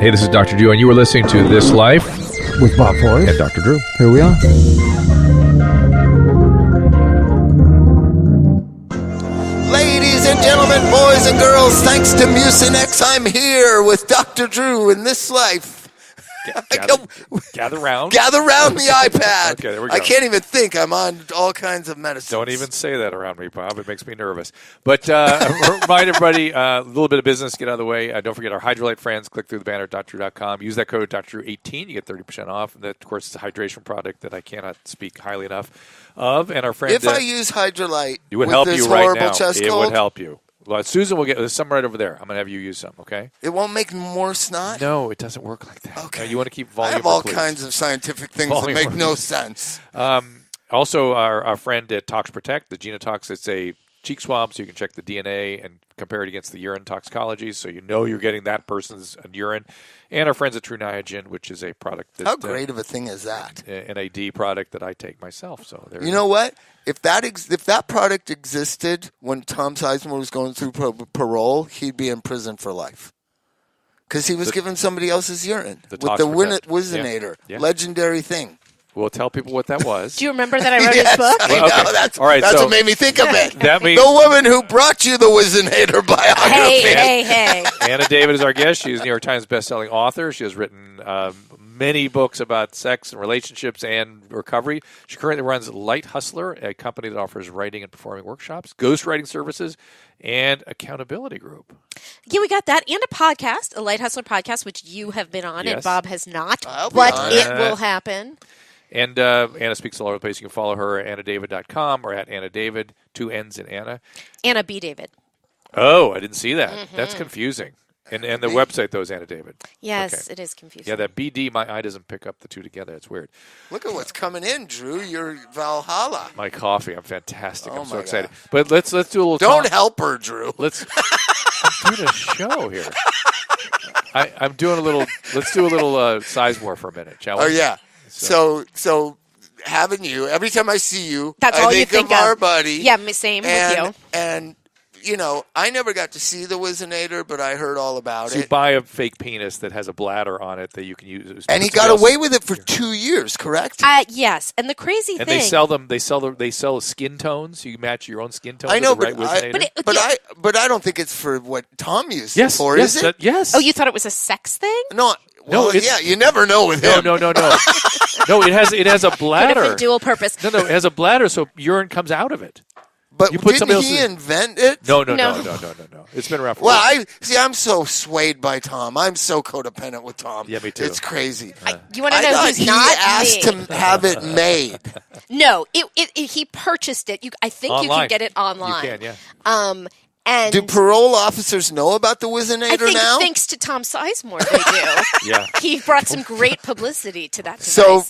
Hey, this is Dr. Drew, and you are listening to This Life with Bob Forrest and Dr. Drew. Here we are. Ladies and gentlemen, boys and girls, thanks to Mucinex, I'm here with Dr. Drew in This Life. Gather round. Gather round the iPad. Okay, there we go. I can't even think. I'm on all kinds of medicines. Don't even say that around me, Bob. It makes me nervous. But remind everybody, a little bit of business, get out of the way. Don't forget our Hydrolite friends. Click through the banner at drdrew.com. Use that code DRDrew18. You get 30% off. And that, of course, is a hydration product that I cannot speak highly enough of. And our friend, if I use Hydrolite it would with help this you right horrible now. chest It cold, would help you. Well, Susan will get there's some right over there. I'm going to have you use some, okay? it won't make more snot? No, it doesn't work like that. Okay. You want to keep I volume. have all please. kinds of scientific things Volume that make no please. sense. Also, our friend at Tox Protect, the Genotox, it's a cheek swab, so you can check the DNA and compare it against the urine toxicology, so you know you're getting that person's urine. And our friends at True Niagen, which is a product that How great of a thing is that? an AD product that I take myself. So there. You know what? If that product existed when Tom Sizemore was going through parole, he'd be in prison for life. Because he was giving somebody else's urine with the Wizinator. Yeah. Legendary thing. We'll tell people what that was. Do you remember that I wrote Yes, his book? I know. Okay. That's, All right, that's so- what made me think of it. That means The woman who brought you the Wizinator biography. Hey. Anna David is our guest. She's a New York Times bestselling author. She has written many books about sex and relationships and recovery. She currently runs Light Hustler, a company that offers writing and performing workshops, ghostwriting services, and accountability group. Yeah, we got that. And a podcast, a Light Hustler podcast, which you have been on Yes. and Bob has not. I'll be But on it it. will happen. And Anna speaks all over the place. You can follow her at annadavid.com or at Anna David, 2 N's in Anna. Anna B. David. Oh, I didn't see that. Mm-hmm. That's confusing. And the website, though, is Anna David. Yes, Okay. it is confusing. Yeah, that BD, my eye doesn't pick up the two together. It's weird. Look at what's coming in, Drew. You're Valhalla. My coffee, I'm fantastic. Oh, I'm so my excited. But let's do a little Don't talk. help her, Drew. I'm doing a show here. I'm doing a little. Let's do a little Sizemore for a minute, shall we? Oh, yeah. So having you, every time I see you, That's I all think you think of our of. buddy. Yeah, same with you. And, you know, I never got to see the Wizinator, but I heard all about So you it. buy a fake penis that has a bladder on it that you can use. And he got away with it for 2 years, correct? Yes, and the crazy And thing. they sell them. They sell skin tones. You match your own skin tones. I know, with the but right Wizinator. But I don't think it's for what Tom used yes, it for, yes, is it? yes. Oh, you thought it was a sex thing? No. No, Well, it's- yeah, you never know with him. No. No, it has a Could have bladder. been dual purpose. No, it has a bladder, so urine comes out of it. But You put didn't somebody he else's- invent it? No. No. It's been around for Well, years. I'm so swayed by Tom. I'm so codependent with Tom. Yeah, me too. It's crazy. You want to I know thought who's he not asked me? to have it made. No, he purchased it. I think you Online. can get it online. You can, yeah. And Do parole officers know about the I Wizinator think now? thanks to Tom Sizemore, they do. Yeah. He brought some great publicity to that device. So,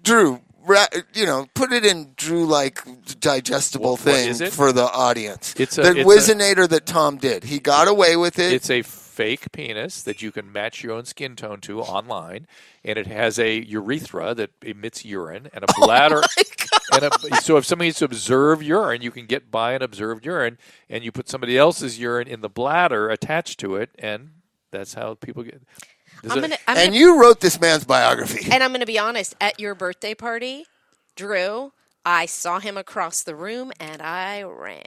Drew, put it in Drew-like digestible What thing is it? for the audience. It's the a- Wizinator that Tom did. He got away with it. It's a fake penis that you can match your own skin tone to online, and it has a urethra that emits urine and a bladder. So if somebody needs to observe urine, you can get by an observed urine, and you put somebody else's urine in the bladder attached to it, and that's how people get. And you wrote this man's biography. And I'm going to be honest, at your birthday party, Drew, I saw him across the room and I ran.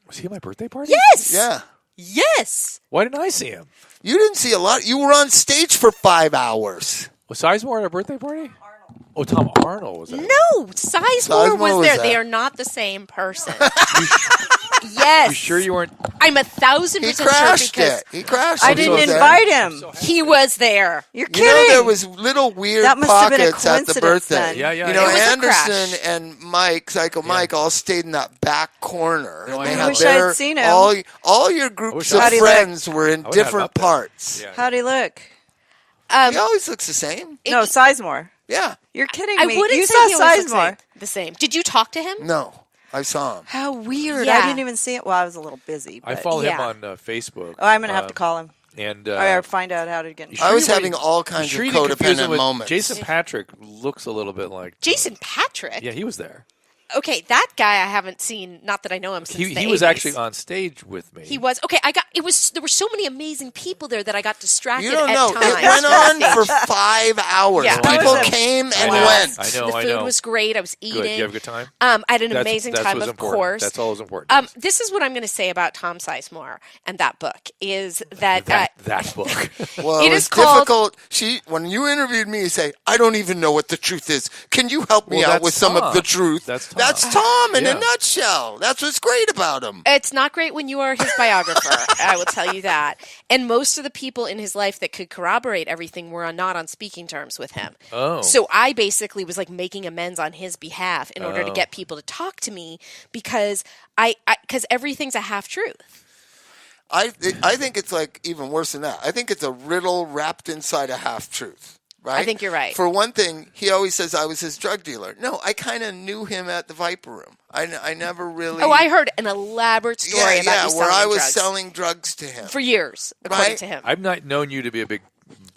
Was he at my birthday party? Yes. Yeah. Yes. Why didn't I see him? You didn't see a lot. You were on stage for 5 hours. Was Sizemore at our birthday party? Oh, Tom Arnold was there. No, Sizemore was was there. there. They are not the same person. You Yes. sure you weren't? I'm 1,000% He sure crashed because it. He crashed I it. didn't He was there. invite him. he was there. You're You know, kidding. there was little weird That must have been a pockets at the coincidence birthday. then. Yeah. You know, It was a Anderson crash. and Mike, Psycho Mike, all stayed in that back corner. No, and I they know. had I wish I had their- seen him. All your wish groups I of How'd he friends were in I would have different up there. parts. Yeah. How'd he look? He always looks the same. No, Sizemore. Yeah. You're kidding I me. wouldn't You say saw he always looks Sizemore. the same. Did you talk to him? No, I saw him. How weird. Yeah. I didn't even see it. Well, I was a little busy. I But follow him Yeah. on Facebook. Oh, I'm going to have to call him. And Or find out how to get in sure I was you having wouldn't- all kinds sure of you didn't confuse him codependent with moments. Jason Patrick looks a little bit like Jason Patrick? Yeah, he was there. Okay, that guy I haven't seen. Not that I know him since the He was 80s. actually on stage with me. He was okay. There were so many amazing people there that I got distracted. You don't at know. times It went from the on for stage. 5 hours. Yeah. People I know. came and I know. went. I know. The food was great. I was eating. Good. You have a good time? I had an That's- amazing that's time, what's of important. course. That's all that's important. This is what I'm going to say about Tom Sizemore and that book is that, that book. Well, It it is was called- difficult. When you interviewed me, you say, "I don't even know what the truth is. Can you help me Well, out that's with some of Tom. the truth?" That's Tom. That's Tom in Yeah. a nutshell. That's what's great about him. it's not great when you are his biographer. I will tell you that. And most of the people in his life that could corroborate everything were not on speaking terms with him. Oh. So I basically was like making amends on his behalf in order to get people to talk to me because because everything's a half truth. I think it's like even worse than that. I think it's a riddle wrapped inside a half truth. Right? I think you're right. For one thing, he always says I was his drug dealer. No, I kind of knew him at the Viper Room. I never really. Oh, I heard an elaborate story about you where I was drugs selling drugs to him. for years, according Right? to him. I've not known you to be a big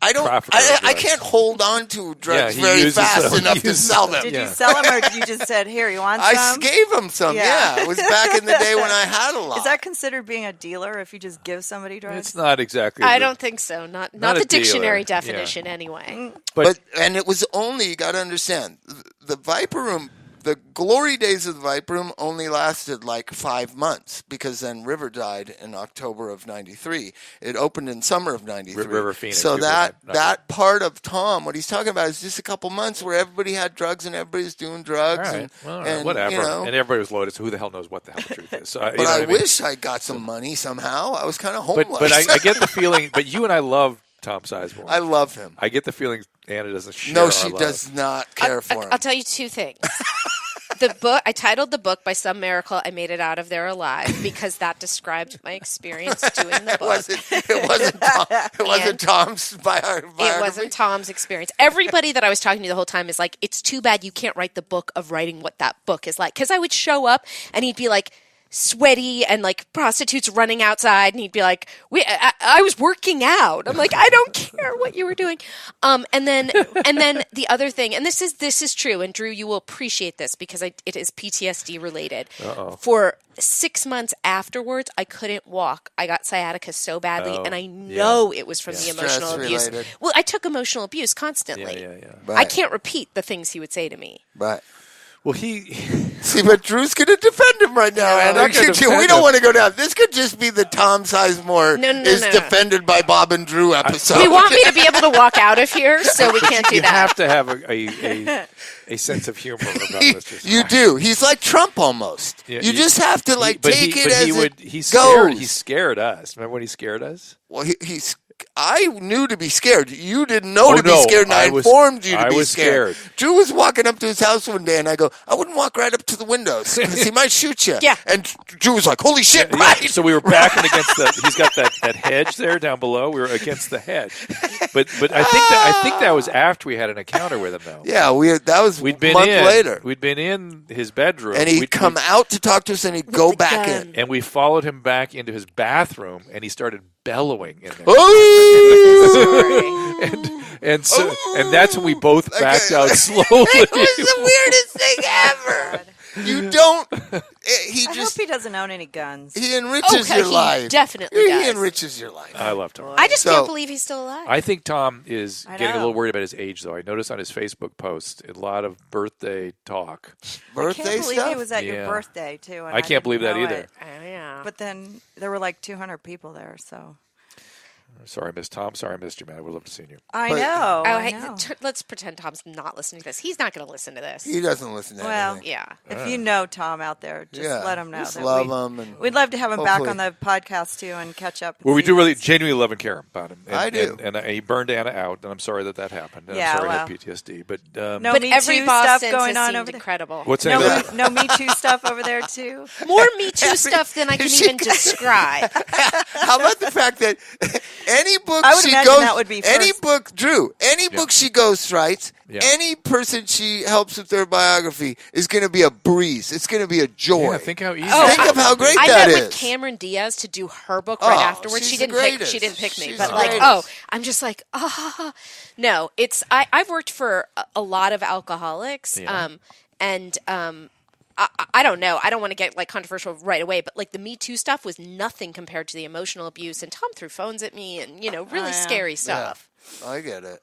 I trafficker of drugs. can't hold on to drugs he very uses fast them. enough He to uses sell them. them. Did you sell them, or you just said, "Here, you want I some"? gave him some. Yeah. Yeah, it was back in the day when I had a lot. Is that considered being a dealer if you just give somebody drugs? It's not exactly. I don't think so. Not Not a the dictionary dealer. definition, anyway. But and it was only, you got to understand, the Viper Room, the glory days of the Viper Room only lasted like 5 months because then River died in October of '93. It opened in summer of '93. River Phoenix, So people that part of Tom, what he's talking about, is just a couple months where everybody had drugs and everybody was doing drugs. All right. And, Well, all right. and, whatever. You know, And everybody was loaded, so who the hell knows what the hell the truth is? So, but you know I what mean? wish I got some money somehow. I was kind of homeless. But I get the feeling. But you and I love Tom Sizemore. I love him. I get the feeling Anna doesn't share. No, our she love. does not care for him. I'll tell you two things. The book, I titled the book "By Some Miracle I Made It Out of There Alive" because that described my experience doing the book. It wasn't Tom's biography. It wasn't Tom's experience. Everybody that I was talking to the whole time is like, it's too bad you can't write the book of writing what that book is like. Because I would show up and he'd be like, sweaty and like prostitutes running outside, and he'd be like, I was working out. I'm like, I don't care what you were doing. And then the other thing, and this is true, and Drew, you will appreciate this because it is PTSD related. For 6 months afterwards, I couldn't walk. I got sciatica so badly, and I know it was from the emotional Stress abuse. related. Well, I took emotional abuse constantly. Yeah. Right. I can't repeat the things he would say to me. Right. Well, he. See, but Drew's going to defend him right now. I'm And not gonna defend we don't him. want to go down. This could just be the Tom Sizemore No. defended by Bob and Drew episode. We want me to be able to walk out of here, so we can't do You that. have to have a sense of humor about Mr. You do. He's like Trump almost. Yeah, you just have to take it as it He goes. scared us. Remember when he scared us? Well, he's. I knew to be scared. You didn't know to be scared, and I was- informed you to I be was scared. Drew was walking up to his house one day, and I go, I wouldn't walk right up to the windows because he might shoot you. Yeah. And Drew was like, holy shit, Yeah, right? So we were backing against he's got that hedge there down below. We were against the hedge. But I think that was after we had an encounter with him though. Yeah, that was We'd a been month in later. We'd been in his bedroom. And he'd come out to talk to us, and he'd go the back gun. in. and we followed him back into his bathroom, and he started bellowing in there. Oh! And that's when we both backed out slowly. It was the weirdest thing ever. You don't. He I hope just. he doesn't own any guns. He enriches Okay, your he life. definitely He does. enriches your life. I love Tom. I just So- can't believe he's still alive. I think Tom is I getting a know. little worried about his age, though. I noticed on his Facebook post a lot of birthday talk. I Birthday can't believe stuff. he was at Yeah. your birthday too. And I can't believe that didn't know either. it. Yeah. But then there were like 200 people there, so Sorry, I missed Tom. Sorry, I missed you, man. I would love to see you. I But- know. Oh, I hey, know. let's pretend Tom's not listening to this. He's not going to listen to this. He doesn't listen to Well, anything. Yeah. If you know Tom out there, just Yeah, let him know. just that love him and we'd love to have him back hopefully- on the podcast too and catch up. and Well, we see do really what's- genuinely love and care about him. And, I do. And he burned Anna out, and I'm sorry that happened. And Yeah, I'm sorry I well. had PTSD. But No But Me every Too boss stuff since going has on seemed over there. incredible. what's No, that? no Me Too stuff over there too. More Me Too stuff than I can even describe. How about the fact that any book I would she imagine goes, that would be any first. book, Drew, any book she ghostwrites, Yeah. any person she helps with their biography is going to be a breeze. It's going to be a joy. Yeah, think how easy. Think of how great I that met is. with Cameron Diaz to do her book right Oh, afterwards. she's She the didn't pick. greatest. She didn't pick me, She's but the like, greatest. I'm just like, no. It's I've worked for a lot of alcoholics, Yeah. and I don't know. I don't want to get like controversial right away, but like the Me Too stuff was nothing compared to the emotional abuse. And Tom threw phones at me and, really scary stuff. Yeah, I get it.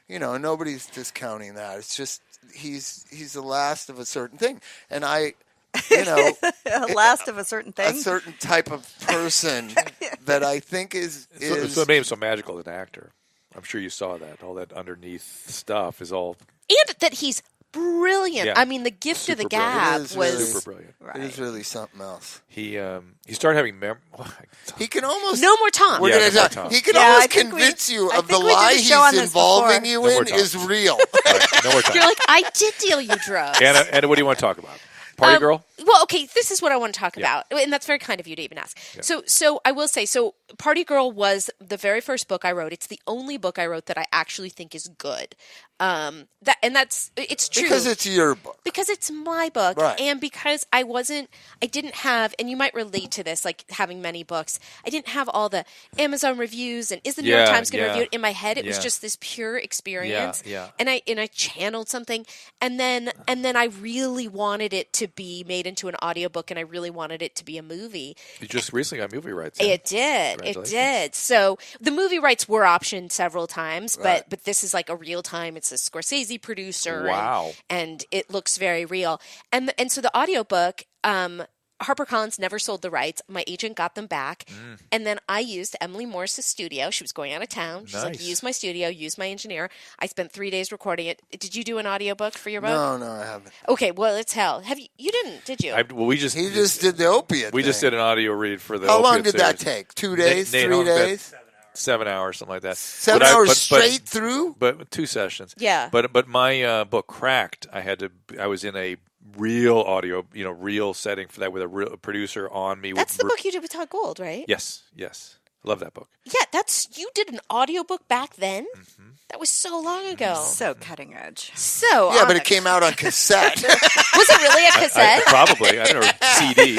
Nobody's discounting that. It's just he's the last of a certain thing. And last of a certain thing. A certain type of person that I think is So it made him so magical as an actor. I'm sure you saw that. All that underneath stuff is all... And that he's brilliant. Yeah. I mean, the gift of the gab was... super brilliant. Right. It is really something else. He started having... He can almost... No more Tom. We're gonna talk. Tom. He can almost convince you of the lie he's involving you in is real. Right, no more Tom. You're like, I did deal you drugs. Anna, what do you want to talk about? Party Girl? Well, okay, this is what I want to talk about. And that's very kind of you to even ask. Yeah. So I will say, Party Girl was the very first book I wrote. It's the only book I wrote that I actually think is good. It's true. Because it's your book. Because it's my book. Right. And because I didn't have, and you might relate to this, like having many books, I didn't have all the Amazon reviews and is the New York Times going to review it in my head. It was just this pure experience. Yeah. And I channeled something. And then I really wanted it to be made into an audiobook, and I really wanted it to be a movie. You just recently got movie rights. It did. So the movie rights were optioned several times, but this is like a real time. It's a Scorsese producer. Wow. And it looks very real. And so the audiobook, HarperCollins never sold the rights. My agent got them back. And then I used Emily Morris's studio. She was going out of town. She's like, use my studio, use my engineer. I spent 3 days recording it. Did you do an audiobook for your book? No, I haven't. Okay, well, it's hell. You didn't, did you? He just did the opiate We just did an audio read for the How opiate long did that series. take? 2 days? Nate 3 days? 7 hours, something like that. 7 hours straight through? But 2 sessions. Yeah. But my book Cracked, I was in a real audio, real setting for that with a real producer on me. That's the book you did with Todd Gold, right? Yes. I love that book. Yeah, you did an audiobook back then? Mm-hmm. That was so long ago. So cutting edge. So yeah, but it came out on cassette. Was it really a cassette? Probably. I don't know, CD.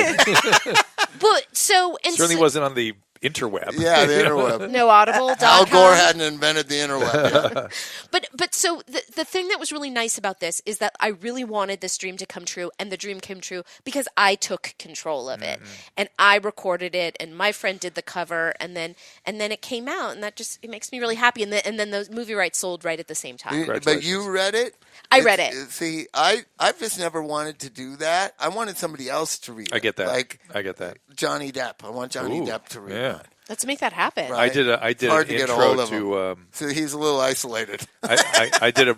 But certainly wasn't on the interweb. Yeah, the interweb. No Audible.com. Al Gore hadn't invented the interweb yet. But so the thing that was really nice about this is that I really wanted this dream to come true, and the dream came true because I took control of it, and I recorded it, and my friend did the cover, and then it came out, and that it makes me really happy. And then those movie rights sold right at the same time. But you read it? I read it. See, I've just never wanted to do that. I wanted somebody else to read it. I get that. I get that. Johnny Depp. I want Johnny Depp to read it. Let's make that happen. Right. I did Hard an to get intro a hold of to. So he's a little isolated. I did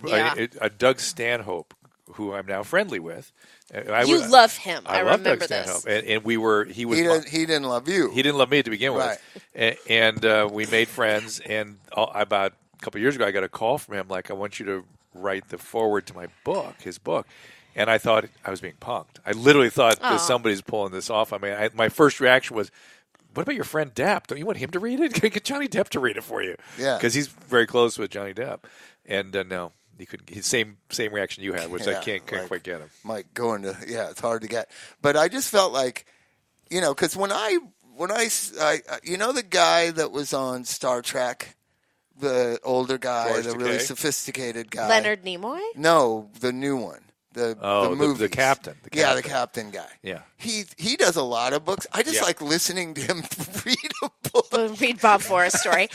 a Doug Stanhope, who I'm now friendly with. You love him. I love remember Doug this. Stanhope, and we were. He didn't love you. He didn't love me to begin right. with, and we made friends. And about a couple of years ago, I got a call from him like, "I want you to write the foreword to my book, his book." And I thought I was being punked. I literally thought that somebody's pulling this off. I mean, my first reaction was, what about your friend Depp? Don't you want him to read it? Get Johnny Depp to read it for you. Yeah. Because he's very close with Johnny Depp. And no, he couldn't. His same reaction you had, which I can't quite get him. Mike going to, it's hard to get. But I just felt like, because when I the guy that was on Star Trek, the older guy, George the Takei? really sophisticated guy. Leonard Nimoy? No, the new one. The the captain. Yeah, the captain guy. Yeah. He does a lot of books. I just like listening to him read a book. Read Bob Forrest's story.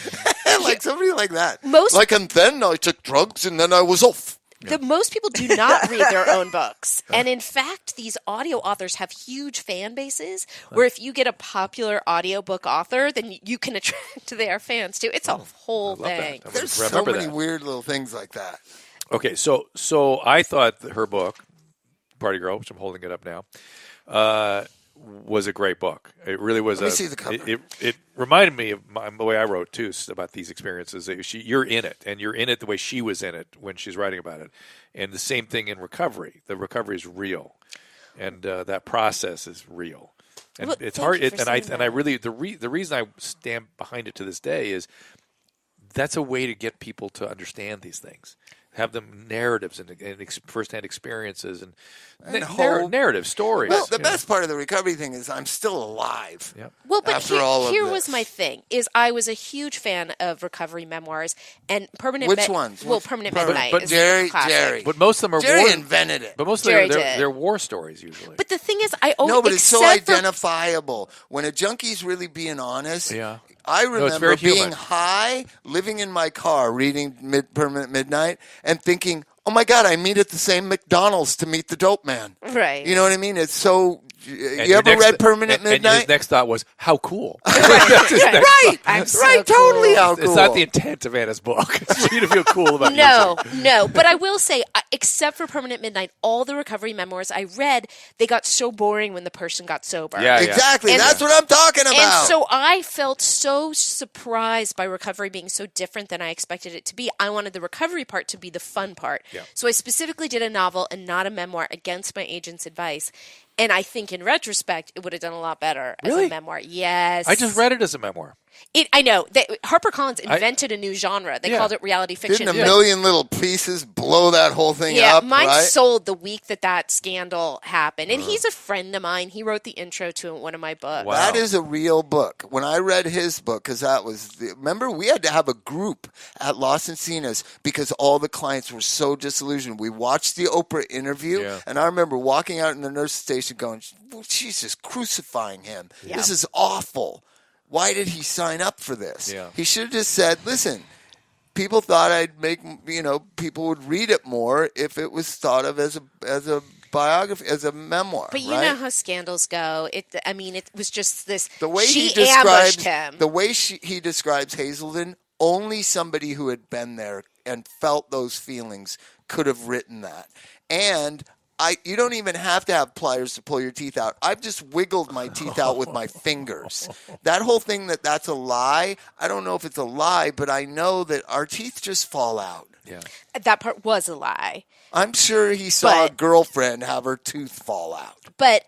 Like somebody like that. And then I took drugs and then I was off. Most people do not read their own books. And in fact, these audio authors have huge fan bases where if you get a popular audiobook author, then you can attract their fans too. It's a whole thing. There's so many weird little things like that. Okay, so I thought that her book, Party Girl, which I'm holding it up now, was a great book. It really was. Let me see the cover. It reminded me of the way I wrote too about these experiences. You're in it, and you're in it the way she was in it when she's writing about it. And the same thing in recovery. The recovery is real, and that process is real. And it's hard. I really the reason I stand behind it to this day is that's a way to get people to understand these things. have them narratives and firsthand experiences and hope. narrative stories. Well, the best part of the recovery thing is I'm still alive. Yep. Well, but here was was my thing: is I was a huge fan of recovery memoirs and permanent. Which ones? Well, Permanent Midnight. But is Jerry, a classic. Jerry. But most of them are Jerry invented it. But most of them they're war stories usually. But the thing is, I always No, but it's so except for- identifiable. When a junkie's really being honest, Yeah. I it's remember very being human. high, living in my car, reading Permanent Midnight, and thinking, oh my God, I meet at the same McDonald's to meet the dope man. Right. You know what I mean? It's so... And You ever your next- read Permanent and Midnight? his next thought was, how cool. Right. I'm so Right, cool. totally how cool. It's not the intent of Anna's book. It's for you to feel cool about No. But I will say, except for Permanent Midnight, all the recovery memoirs I read, they got so boring when the person got sober. Yeah. Exactly. And- That's what I'm talking about. And so I felt so surprised by recovery being so different than I expected it to be. I wanted the recovery part to be the fun part. Yeah. So I specifically did a novel and not a memoir against my agent's advice. And I think in retrospect, it would have done a lot better as Really? a memoir. Yes. I just read it as a memoir. I know. HarperCollins invented a new genre. They Yeah. called it reality fiction. Didn't a million little pieces blow that whole thing Yeah, up, mine right? sold the week that scandal happened. And he's a friend of mine. He wrote the intro to one of my books. Wow. That is a real book. When I read his book, because that was, remember, we had to have a group at Los Encinas because all the clients were so disillusioned. We watched the Oprah interview, and I remember walking out in the nurse station going, she's just crucifying him. Yeah. This is awful. Why did he sign up for this? Yeah. He should have just said, listen, people thought I'd make, people would read it more if it was thought of as a biography, as a memoir. But you right? know how scandals go. It was just this. The way she he describes ambushed him. the way he describes Hazelden, only somebody who had been there and felt those feelings could have written that. And you don't even have to have pliers to pull your teeth out. I've just wiggled my teeth out with my fingers. That whole thing that's a lie, I don't know if it's a lie, but I know that our teeth just fall out. Yeah. That part was a lie. I'm sure he saw a girlfriend have her tooth fall out. But,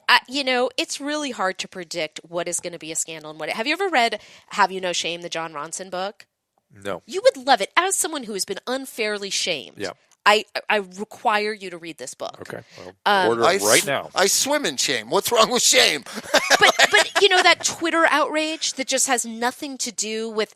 it's really hard to predict what is going to be a scandal and what. Have you ever read Have You No Shame, the John Ronson book? No. You would love it. As someone who has been unfairly shamed, Yeah. I require you to read this book. Okay. Well, order it right now. I swim in shame. What's wrong with shame? But that Twitter outrage that just has nothing to do with,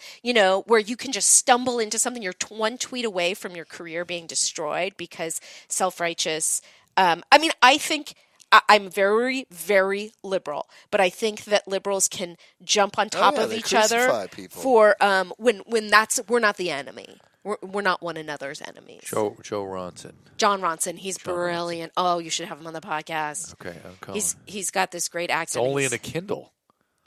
where you can just stumble into something. You're one tweet away from your career being destroyed because self-righteous. I think I'm very, very liberal, but I think that liberals can jump on top of they each other crucify people. for when we're not the enemy. We're not one another's enemies. Joe Ronson. John Ronson, he's brilliant. Oh, you should have him on the podcast. Okay, I'm calling. He's got this great accent. It's only in a Kindle.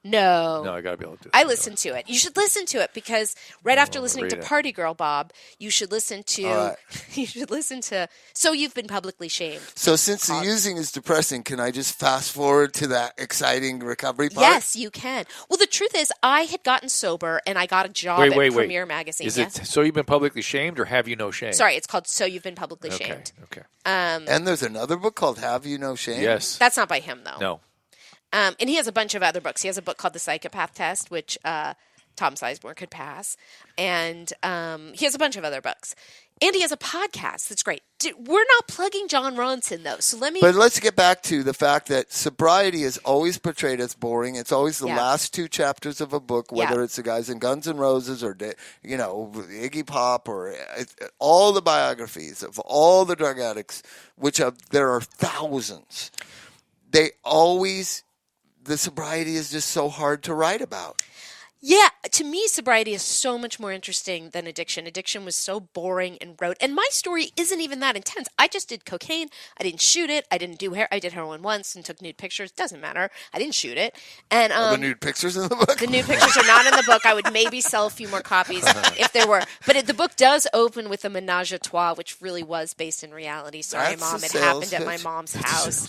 No, I got to be able to do it. I listened to it. You should listen to it because right after listening to read it. Party Girl, Bob, you should listen to. right. You should listen to. So You've Been Publicly Shamed. So since the using is depressing, can I just fast forward to that exciting recovery part? Yes, you can. Well, the truth is, I had gotten sober and I got a job at Premiere Magazine. Is it So You've Been Publicly Shamed or Have You No Shame? Sorry, it's called So You've Been Publicly Shamed. Okay. And there's another book called Have You No Shame? Yes. That's not by him, though. No. And he has a bunch of other books. He has a book called The Psychopath Test, which Tom Sizemore could pass. And he has a bunch of other books. And he has a podcast that's great. We're not plugging John Ronson, though. So But let's get back to the fact that sobriety is always portrayed as boring. It's always the last two chapters of a book, whether it's the guys in Guns N' Roses or, Iggy Pop or all the biographies of all the drug addicts, which there are thousands. The sobriety is just so hard to write about. Yeah, to me, sobriety is so much more interesting than addiction. Addiction was so boring and rote. And my story isn't even that intense. I just did cocaine. I didn't shoot it. I didn't do I did heroin once and took nude pictures. Doesn't matter. I didn't shoot it. And the nude pictures in the book? The nude pictures are not in the book. I would maybe sell a few more copies if there were. But the book does open with a menage a trois, which really was based in reality. Sorry, That's Mom. a It sales happened at my pitch. mom's house.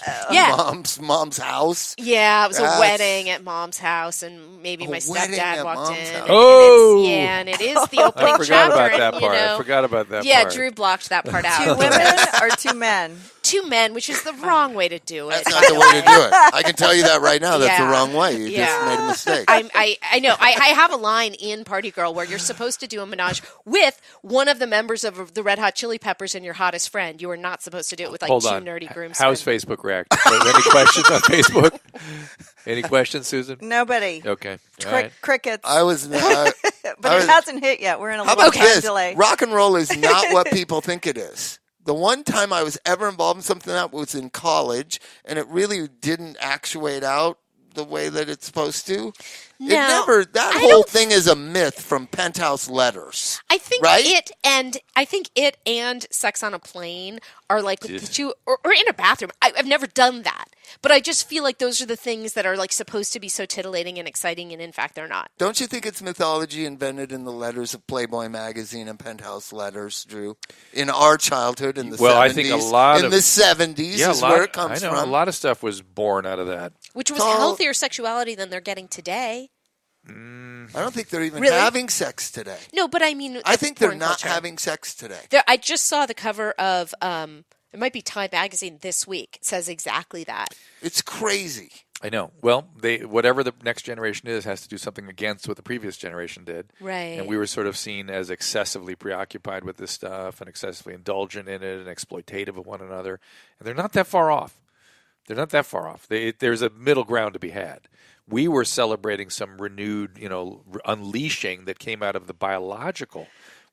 Mom's house? Yeah, it was That's- a wedding at Mom's house, and maybe my wedding stepdad at walked Mom's in. house. Oh! And it is the opening I forgot chapter. about that and, part. I forgot about that yeah, part. Drew blocked that part Two out. women or two men? two men, which is the wrong way to do it. That's not the way to do it. I can tell you that right now. That's the wrong way. You Yeah. just made a mistake. I know. I have a line in Party Girl where you're supposed to do a menage with one of the members of the Red Hot Chili Peppers and your hottest friend. You are not supposed to do it with like Hold two on. nerdy groomsmen. How's Facebook reacting? Any questions on Facebook? Any questions, Susan? Nobody. Okay. All right. Crickets. But it hasn't hit yet. We're in a How little about this? delay. Rock and roll is not what people think it is. The one time I was ever involved in something that was in college, and it really didn't actuate out the way that it's supposed to. That whole thing is a myth from Penthouse Letters. I think right? it and Sex on a Plane are like the two, or in a bathroom. I've never done that, but I just feel like those are the things that are like supposed to be so titillating and exciting, and in fact, they're not. Don't you think it's mythology invented in the letters of Playboy magazine and Penthouse Letters, Drew? In our childhood, in the 70s. I think a lot in the 70s is where it comes from. A lot of stuff was born out of that. Which was healthier sexuality than they're getting today. I don't think they're even having sex today. No, but I mean, I think they're not having sex today. I just saw the cover of it might be Time magazine this week. It says exactly that. It's crazy. I know. Well, whatever the next generation is has to do something against what the previous generation did. Right. And we were sort of seen as excessively preoccupied with this stuff and excessively indulgent in it and exploitative of one another. And they're not that far off. There's a middle ground to be had. We were celebrating some renewed, unleashing that came out of the biological.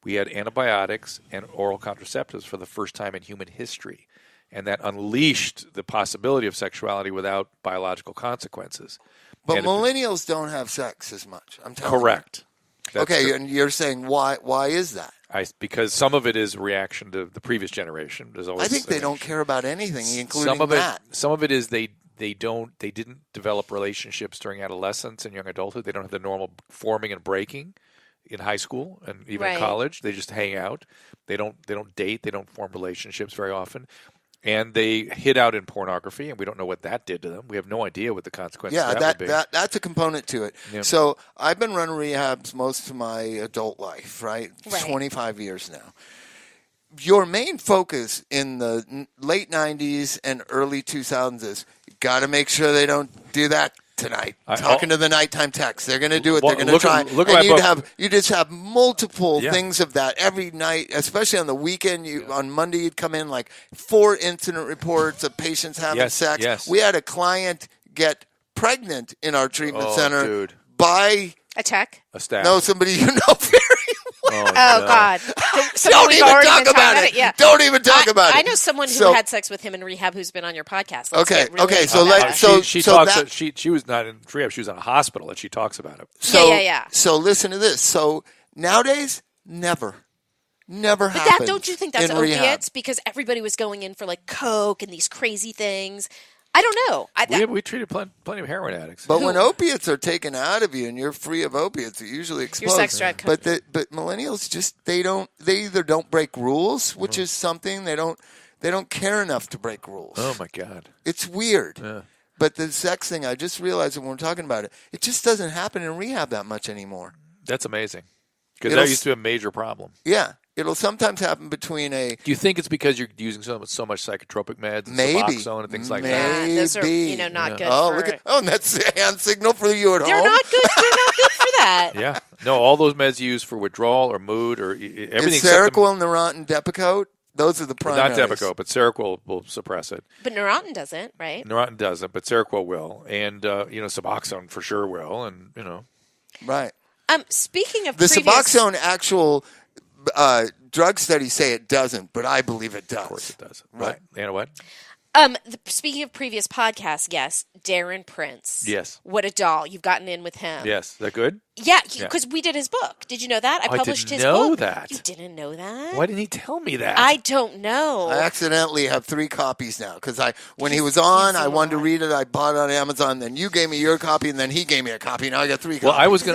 We had antibiotics and oral contraceptives for the first time in human history. And that unleashed the possibility of sexuality without biological consequences. But millennials don't have sex as much. I'm telling you. Correct. Okay, true. And you're saying why is that? Because some of it is a reaction to the previous generation. I think they don't care about anything, including that. Some of it is they didn't develop relationships during adolescence and young adulthood. They don't have the normal forming and breaking in high school and even in college. They just hang out. They don't date. They don't form relationships very often. And they hid out in pornography, and we don't know what that did to them. We have no idea what the consequences of that would be. That's a component to it. Yeah. So I've been running rehabs most of my adult life, right? 25 years now. Your main focus in the late 90s and early 2000s is you got to make sure they don't do that tonight. Talking to the nighttime text. They're going to do it. They're going to try. And you just have multiple things of that every night, especially on the weekend. On Monday, you'd come in like 4 incident reports of patients having sex. Yes. We had a client get pregnant in our treatment center by a tech? A staff. No, somebody you know very well. Oh, God. Don't even talk about it. Yeah. Don't even talk about it. I know someone who had sex with him in rehab who's been on your podcast. She was not in rehab. She was in a hospital, and she talks about it. So listen to this. So nowadays, never happens. But don't you think that's opiates? Rehab. Because everybody was going in for like coke and these crazy things. I don't know. We treated plenty of heroin addicts. But when opiates are taken out of you and you're free of opiates, it usually explodes. Your sex drive comes. But millennials they either don't break rules, which is something they don't care enough to break rules. Oh my God, it's weird. Yeah. But the sex thing, I just realized when we're talking about it, it just doesn't happen in rehab that much anymore. That's amazing because that used to be a major problem. Yeah. It'll sometimes happen between a... Do you think it's because you're using so much psychotropic meds and Suboxone and things like that? Those are, not good for... and that's a hand signal for you at home. They're not good for that. Yeah. No, all those meds used for withdrawal or mood or everything... Is Seroquel, Neurontin, Depakote? Those are the primaries. Not Depakote, but Seroquel will suppress it. But Neurontin doesn't, right? Neurontin doesn't, but Seroquel will. And, Suboxone for sure will. And, Right. Speaking of the Suboxone actual... drug studies say it doesn't, but I believe it does. Of course it does. Right. And what? Speaking of previous podcast guests, Darren Prince. Yes. What a doll. You've gotten in with him. Yes. Is that good? Yeah, because we did his book. Did you know that? I published his book. I didn't know that. You didn't know that? Why didn't he tell me that? I don't know. I accidentally have 3 copies now because when he was on, I wanted to read it. I bought it on Amazon. Then you gave me your copy, and then he gave me a copy. Now I got 3 copies. Well, I want to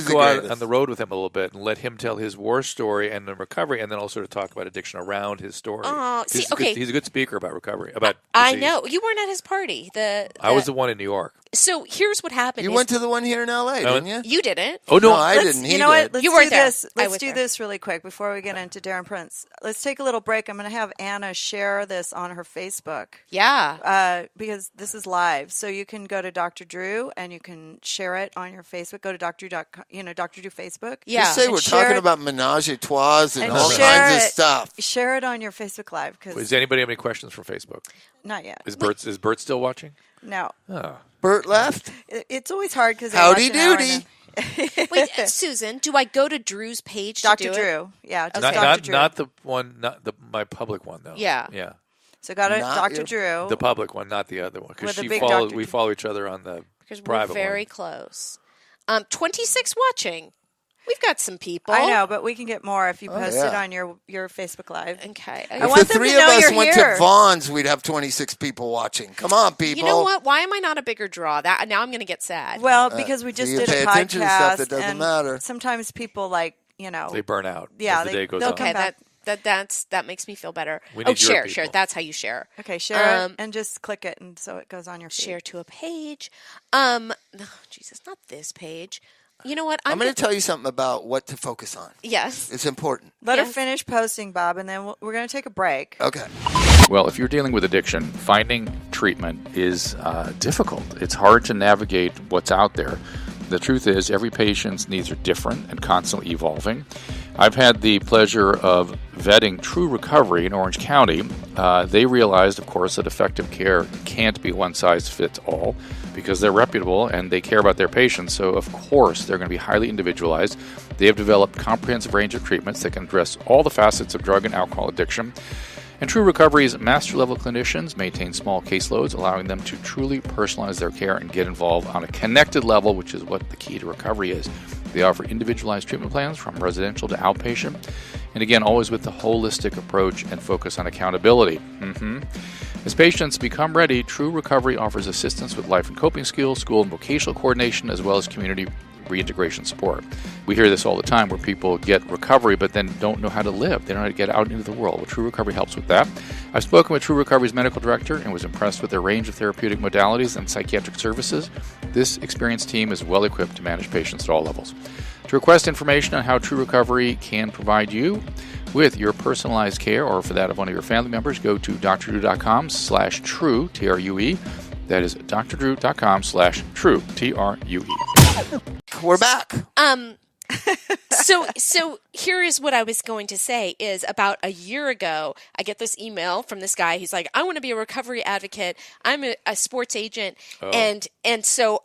go out greatest. on the road with him a little bit and let him tell his war story and the recovery, and then also to talk about addiction around his story. Oh, he's a good speaker about recovery. I know. You weren't at his party. I was the one in New York. So here's what happened. You went to the one here in L.A., didn't you? You didn't. Oh, no. I didn't. You know what? Let's You weren't do there. this. I Let's was do there. this really quick before we get into Darren Prince. Let's take a little break. I'm going to have Anna share this on her Facebook. Yeah. Because this is live. So you can go to Dr. Drew and you can share it on your Facebook. Go to DrDrew.com, Dr. Drew Facebook. Yeah. Just say And we're share talking it- about menage a trois and and all share kinds of it. stuff. Share it on your Facebook Live. Does Because anybody have any questions from Facebook? not yet. Is Bert still watching? No. Oh. Bert left. It's always hard because Howdy doody. Wait, Susan, do I go to Drew's page to Dr. do it? Drew. Yeah, just Not, Dr. not, Drew. not the one, my public one, though. Yeah. Yeah. So go to Not Dr. your- Drew. The public one, not the other one. Because With a big Dr. we follow each other on the Because we're private very one. close. 26 watching. We've got some people. I know, but we can get more if you post it yeah. on your Facebook Live. Okay. I If want the them to three know of us you're went here. to Vaughn's, we'd have 26 people watching. Come on, people. You know what? Why am I not a bigger draw? That now I'm going to get sad. Well, because we so just you did pay a attention to stuff podcast, that doesn't and matter. sometimes people They burn out Yeah, as the day goes they'll on. come Okay, back. that makes me feel better. We need your share. people. That's how you share. Okay, share Um, it and just click it, and so it goes on your feed. Share to a page. No, Jesus, not this page. You know what? I'm going to tell you something about what to focus on. Yes. It's important. Let her Yes. finish posting, Bob, and then we're going to take a break. Okay. Well, if you're dealing with addiction, finding treatment is difficult. It's hard to navigate what's out there. The truth is, every patient's needs are different and constantly evolving. I've had the pleasure of vetting True Recovery in Orange County. They realized, of course, that effective care can't be one size fits all because they're reputable and they care about their patients. So, of course, they're going to be highly individualized. They have developed a comprehensive range of treatments that can address all the facets of drug and alcohol addiction. And True Recovery's master-level clinicians maintain small caseloads, allowing them to truly personalize their care and get involved on a connected level, which is what the key to recovery is. They offer individualized treatment plans from residential to outpatient, and again, always with the holistic approach and focus on accountability. As patients become ready, True Recovery offers assistance with life and coping skills, school and vocational coordination, as well as community reintegration support. We hear this all the time where people get recovery but then don't know how to live. They don't know how to get out into the world. Well, True Recovery helps with that. I've spoken with True Recovery's medical director and was impressed with their range of therapeutic modalities and psychiatric services. This experienced team is well equipped to manage patients at all levels. To request information on how True Recovery can provide you with your personalized care or for that of one of your family members, go to drdrew.com/true, True. That is drdrew.com/true, True. We're back. So here is what I was going to say is about a year ago, I get this email from this guy. He's like, I want to be a recovery advocate. I'm a sports agent. And so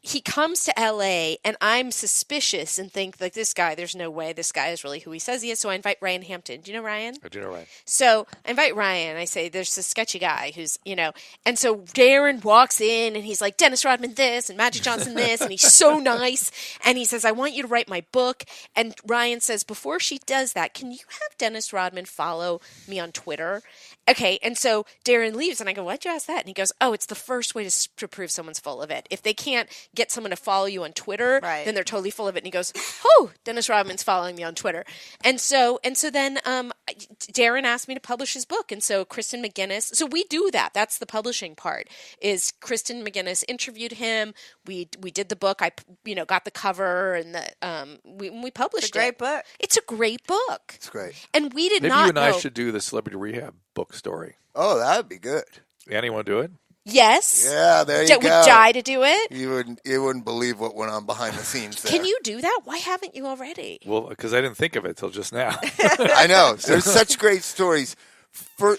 he comes to LA and I'm suspicious and think like this guy, there's no way this guy is really who he says he is. So I invite Ryan Hampton. Do you know Ryan? I do know Ryan. So I invite Ryan. I say, there's this sketchy guy who's, and so Darren walks in and he's like, Dennis Rodman this and Magic Johnson this. And he's so nice. And he says, I want you to write my book. And Ryan says, before she does that, can you have Dennis Rodman follow me on Twitter? Okay. And so Darren leaves and I go, why'd you ask that? And he goes, oh, it's the first way to prove someone's full of it. If they can't get someone to follow you on Twitter, then they're totally full of it. And he goes, oh, Dennis Rodman's following me on Twitter. And so then Darren asked me to publish his book. And so Kristen McGinnis, so we do that. That's the publishing part is Kristen McGinnis interviewed him. We did the book. I, got the cover and we published it. It's a great book. It's a great book. It's great. And we did Maybe not you and I know. should do the Celebrity Rehab book story. Oh, that would be good. Annie, want to do it? Yes. Yeah, there you Would go. die to do it. You wouldn't believe what went on behind the scenes there. Can you do that? Why haven't you already? Well, because I didn't think of it till just now. I know. There's such great stories.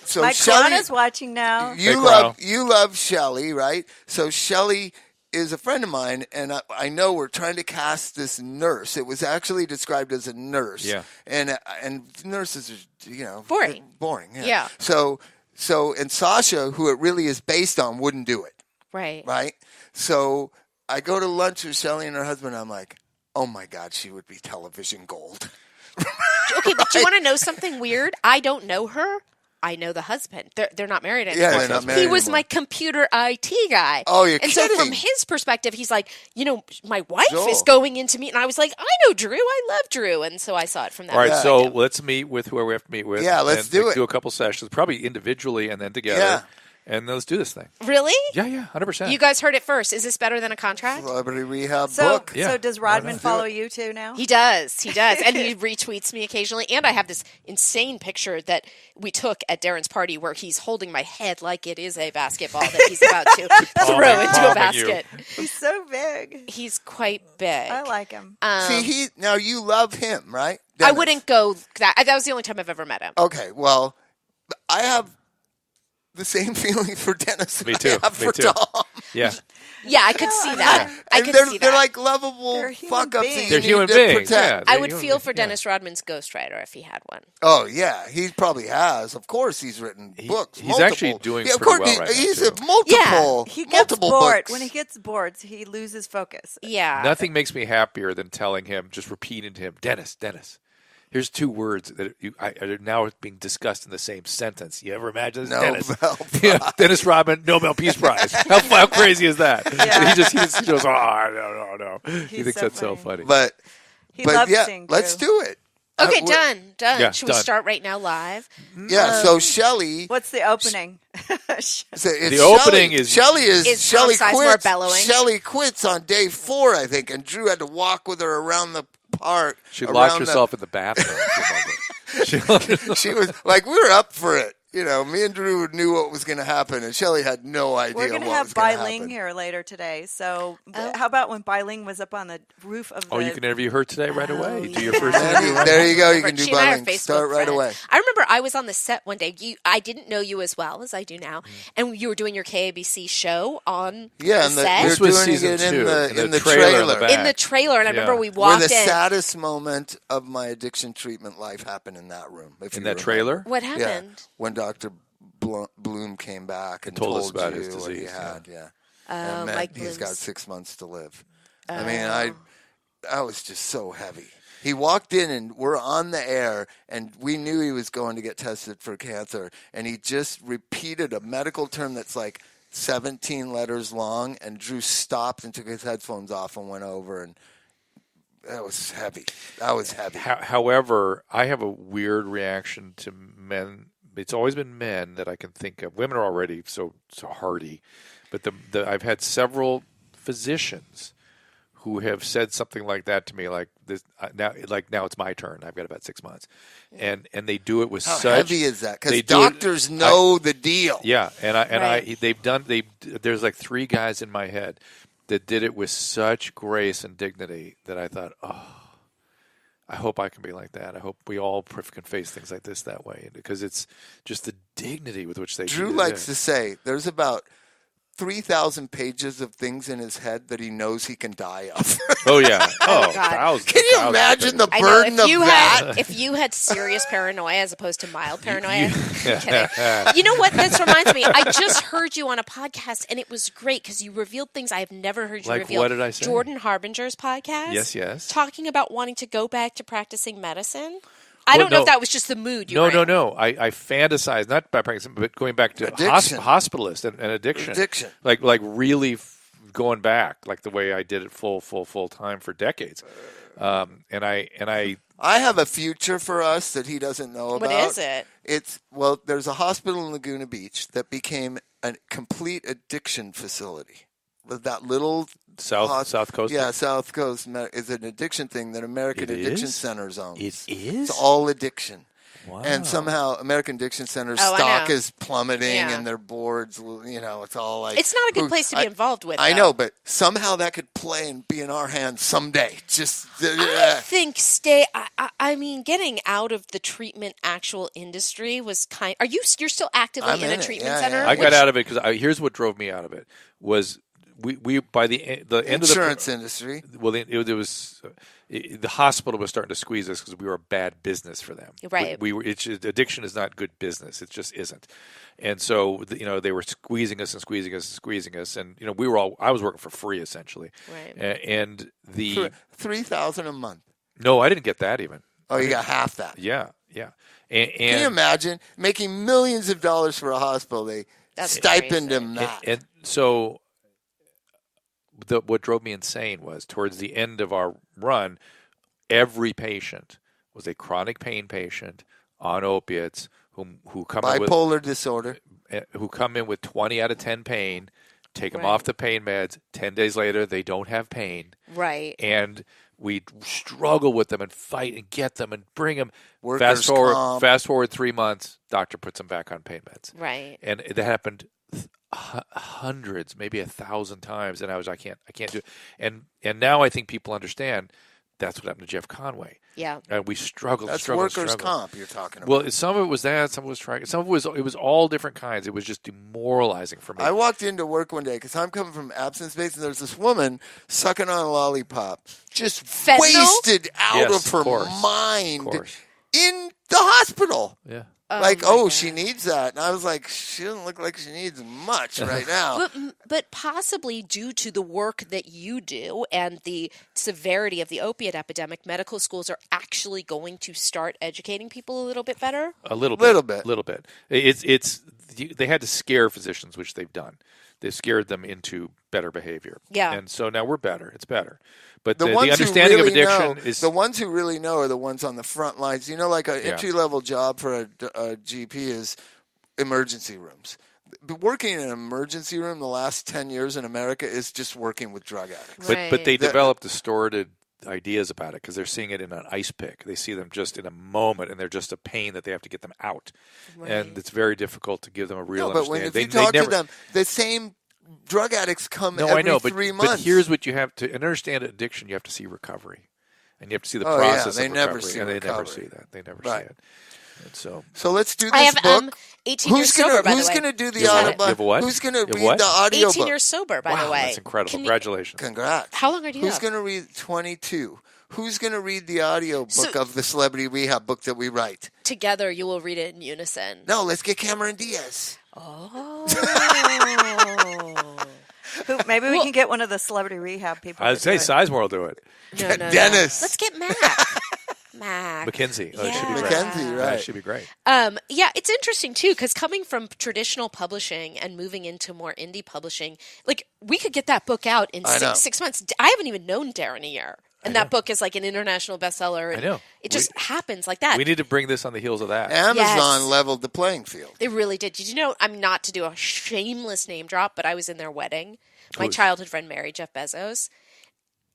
So My Shelley, Krana's watching now. you love Shelley, right? So Shelley is a friend of mine, and I know we're trying to cast this nurse. It was actually described as a nurse. Yeah. And nurses are, Boring. Boring. Yeah. Yeah. So and Sasha, who it really is based on, wouldn't do it. Right. Right? So I go to lunch with Shelley and her husband. And I'm like, oh my God, she would be television gold. Okay, but do you want to know something weird? I don't know her. I know the husband. They're not married anymore. Yeah, they're not married He was anymore. my computer IT guy. Oh, you're and kidding. so from his perspective, he's like, my wife Joel. is going into me. And I was like, I know Drew. I love Drew. And so I saw it from that All right, so perspective. let's meet with whoever we have to meet with. Yeah, let's and do it. Do a couple sessions, probably individually and then together. Yeah. and let's do this thing. Really? Yeah, 100%. You guys heard it first. Is this better than a contract? Celebrity Rehab book. Yeah. So does Rodman follow you too now? He does. And he retweets me occasionally. And I have this insane picture that we took at Darren's party where he's holding my head like it is a basketball that he's about to throw into a basket. He's so big. He's quite big. I like him. See, now you love him, right? I Dennis. wouldn't go that was the only time I've ever met him. Okay, well, I have the same feeling for Dennis Me I too. have Me for too. Tom. Yeah. Yeah, I could see that. I And could they're, see they're that. like lovable They're human fuck-ups that beings. you They're need human to beings. protect. Yeah. I would feel for Dennis Rodman's ghostwriter if he had one. Oh, yeah, he probably has. Of course he's written books. He's multiple. actually doing of pretty course, well right now, he's too. a multiple, He gets multiple bored. books. When he gets bored, he loses focus. Yeah. Nothing makes me happier than telling him, just repeating to him, Dennis. Here's two words that are now being discussed in the same sentence. You ever imagine this? Nobel Dennis. Yeah, Dennis Rodman, Nobel Peace Prize. How crazy is that? Yeah. He just goes, no. He thinks so that's so funny. But He loves yeah, seeing let's Drew. do it. Okay, we're- done. Yeah, Should we done. start right now live? Yeah, so Shelley. What's the opening? The opening is- Shelley Is Tom Sizemore quits. bellowing? Shelley quits on day 4, I think, and Drew had to walk with her around the park. She around locked herself in the bathroom. She was like, we were up for it. You know, me and Drew knew what was going to happen, and Shelley had no idea We're what going to was have going to Bai Ling happen. here later today. So Oh. how about when Bai Ling was up on the roof of the... Oh, you can interview her today right away. Do your yeah. first interview right There you go. You can She do and I are Bai Ling. Facebook Start right friends. away. I remember I was on the set one day. I didn't know you as well as I do now, and you were doing your KABC show on Yeah, the and set. we This were was doing season it in 2, the, in the trailer. trailer in the back. in the trailer, and I remember Yeah. we Where walked the in. saddest moment of my addiction treatment life happened in that room. If In you that remember. trailer? What Yeah, happened? when Dr. Bloom came back and Told us about you his what he disease, had. Yeah, Oh, and Mike he's got Bloom's. 6 months to live. I mean, I was just so heavy. He walked in and we're on the air, and we knew he was going to get tested for cancer, and he just repeated a medical term that's like 17 letters long, and Drew stopped and took his headphones off and went over, and that was heavy. That was heavy. However, I have a weird reaction to men. It's always been men that I can think of. Women are already so hardy, but I've had several physicians who have said something like that to me, like this. Now it's my turn. I've got about 6 months, and they do it with How such. heavy is that? they Because do it- doctors know the deal. Yeah, Right. there's like 3 guys in my head that did it with such grace and dignity that I thought, I hope I can be like that. I hope we all can face things like this that way, because it's just the dignity with which they Drew do likes it. to say there's about 3,000 pages of things in his head that he knows he can die of. Oh yeah, God. thousands. Can you thousands. imagine the I know burden of that? if you had serious paranoia as opposed to mild paranoia. I'm kidding. You know what? This reminds me. I just heard you on a podcast, and it was great because you revealed things I have never heard you Like reveal. what did I say? Jordan Harbinger's podcast. Yes. Talking about wanting to go back to practicing medicine. I don't know no. if that was just the mood you were in. No. I fantasize not by practicing, but going back to Addiction. hospitalist and addiction. Addiction. Like really going back, like the way I did it full time for decades. And I I have a future for us that he doesn't know about. What is it? There's a hospital in Laguna Beach that became a complete addiction facility. With that little South Coast. Yeah, South Coast is an addiction thing that American It Addiction is? Center owns. It is? It's all addiction. Wow. And somehow American Addiction Center's Oh, I stock know. is plummeting, Yeah. and their boards, it's all like... It's not a good place to be involved with. I though. know, but somehow that could play and be in our hands someday. Just... I think I mean, getting out of the treatment actual industry was kind. You're still actively I'm in in a it, treatment yeah, center? yeah. I got out of it because here's what drove me out of it was we by the end of the insurance industry. Well, it was the hospital was starting to squeeze us because we were a bad business for them. Right. We were. Addiction is not good business. It just isn't. And so they were squeezing us, and I was working for free essentially. Right. And the $3,000 a month. no, I didn't get that even. Oh, you got half that. Yeah. Can you imagine making millions of dollars for a hospital? They That's stipend crazy. him that. And so what drove me insane was towards the end of our run, every patient was a chronic pain patient on opiates who come in with Bipolar disorder. who come in with 20 out of 10 pain, take them off the pain meds. 10 days later, they don't have pain. Right. And we struggle with them and fight and get them and bring them. Workers' Fast forward 3 months, doctor puts them back on pain meds. Right. And that happened hundreds, maybe 1,000 times. And I can't do it. And now I think people understand that's what happened to Jeff Conway. Yeah. We struggled. That's workers' comp you're talking about. Well, some of it was that. Some of it was trying. Some of it was all different kinds. It was just demoralizing for me. I walked into work one day because I'm coming from absence-based, and there's this woman sucking on a lollipop, just Fentanyl? wasted out Yes, of her of course. mind Of course. in the hospital. Yeah. She needs that. And I was like, she doesn't look like she needs much right now. But possibly due to the work that you do and the severity of the opiate epidemic, medical schools are actually going to start educating people a little bit better. A little bit. It's they had to scare physicians, which they've done. They scared them into better behavior. Yeah. And so now we're better. It's better. But The the ones who understanding really of addiction know, is the ones who really know are the ones on the front lines. You know, like an entry-level job for a GP is emergency rooms. But working in an emergency room the last 10 years in America is just working with drug addicts. But they developed distorted ideas about it because they're seeing it in an ice pick. They see them just in a moment, and they're just a pain that they have to get them out. Right. And it's very difficult to give them a real But understanding. if you talk to them, the same drug addicts come every 3 months. But here's what you have to understand: addiction. You have to see recovery, and you have to see the process they of never recovery. see and they never recovery. see that. They never Right. see it. And so let's do this I have book. 18 years sober, by the way. Who's going to do the You have what? audio? You have what? Who's going to You have read what? the audio 18 book? years sober, by the way. That's incredible. Congratulations. Congrats. How long are you Who's up? going to read 22? Who's going to read the audio book of the Celebrity Rehab book that we write? Together, you will read it in unison. No, let's get Cameron Diaz. Oh. Maybe we can get one of the Celebrity Rehab people. I'd say Sizemore will do it. No. Dennis. Let's get Mac. McKinsey. Oh, Yeah. it should be great. Mackenzie, Yeah, right. it should be great. Yeah, it's interesting too because coming from traditional publishing and moving into more indie publishing, like we could get that book out in I know. 6 months. I haven't even known Darren a year, and that book is like an international bestseller. And I know. It just happens like that. We need to bring this on the heels of that. Amazon leveled the playing field. It really did. Did you know? I'm not to do a shameless name drop, but I was in their wedding. My childhood friend married Jeff Bezos.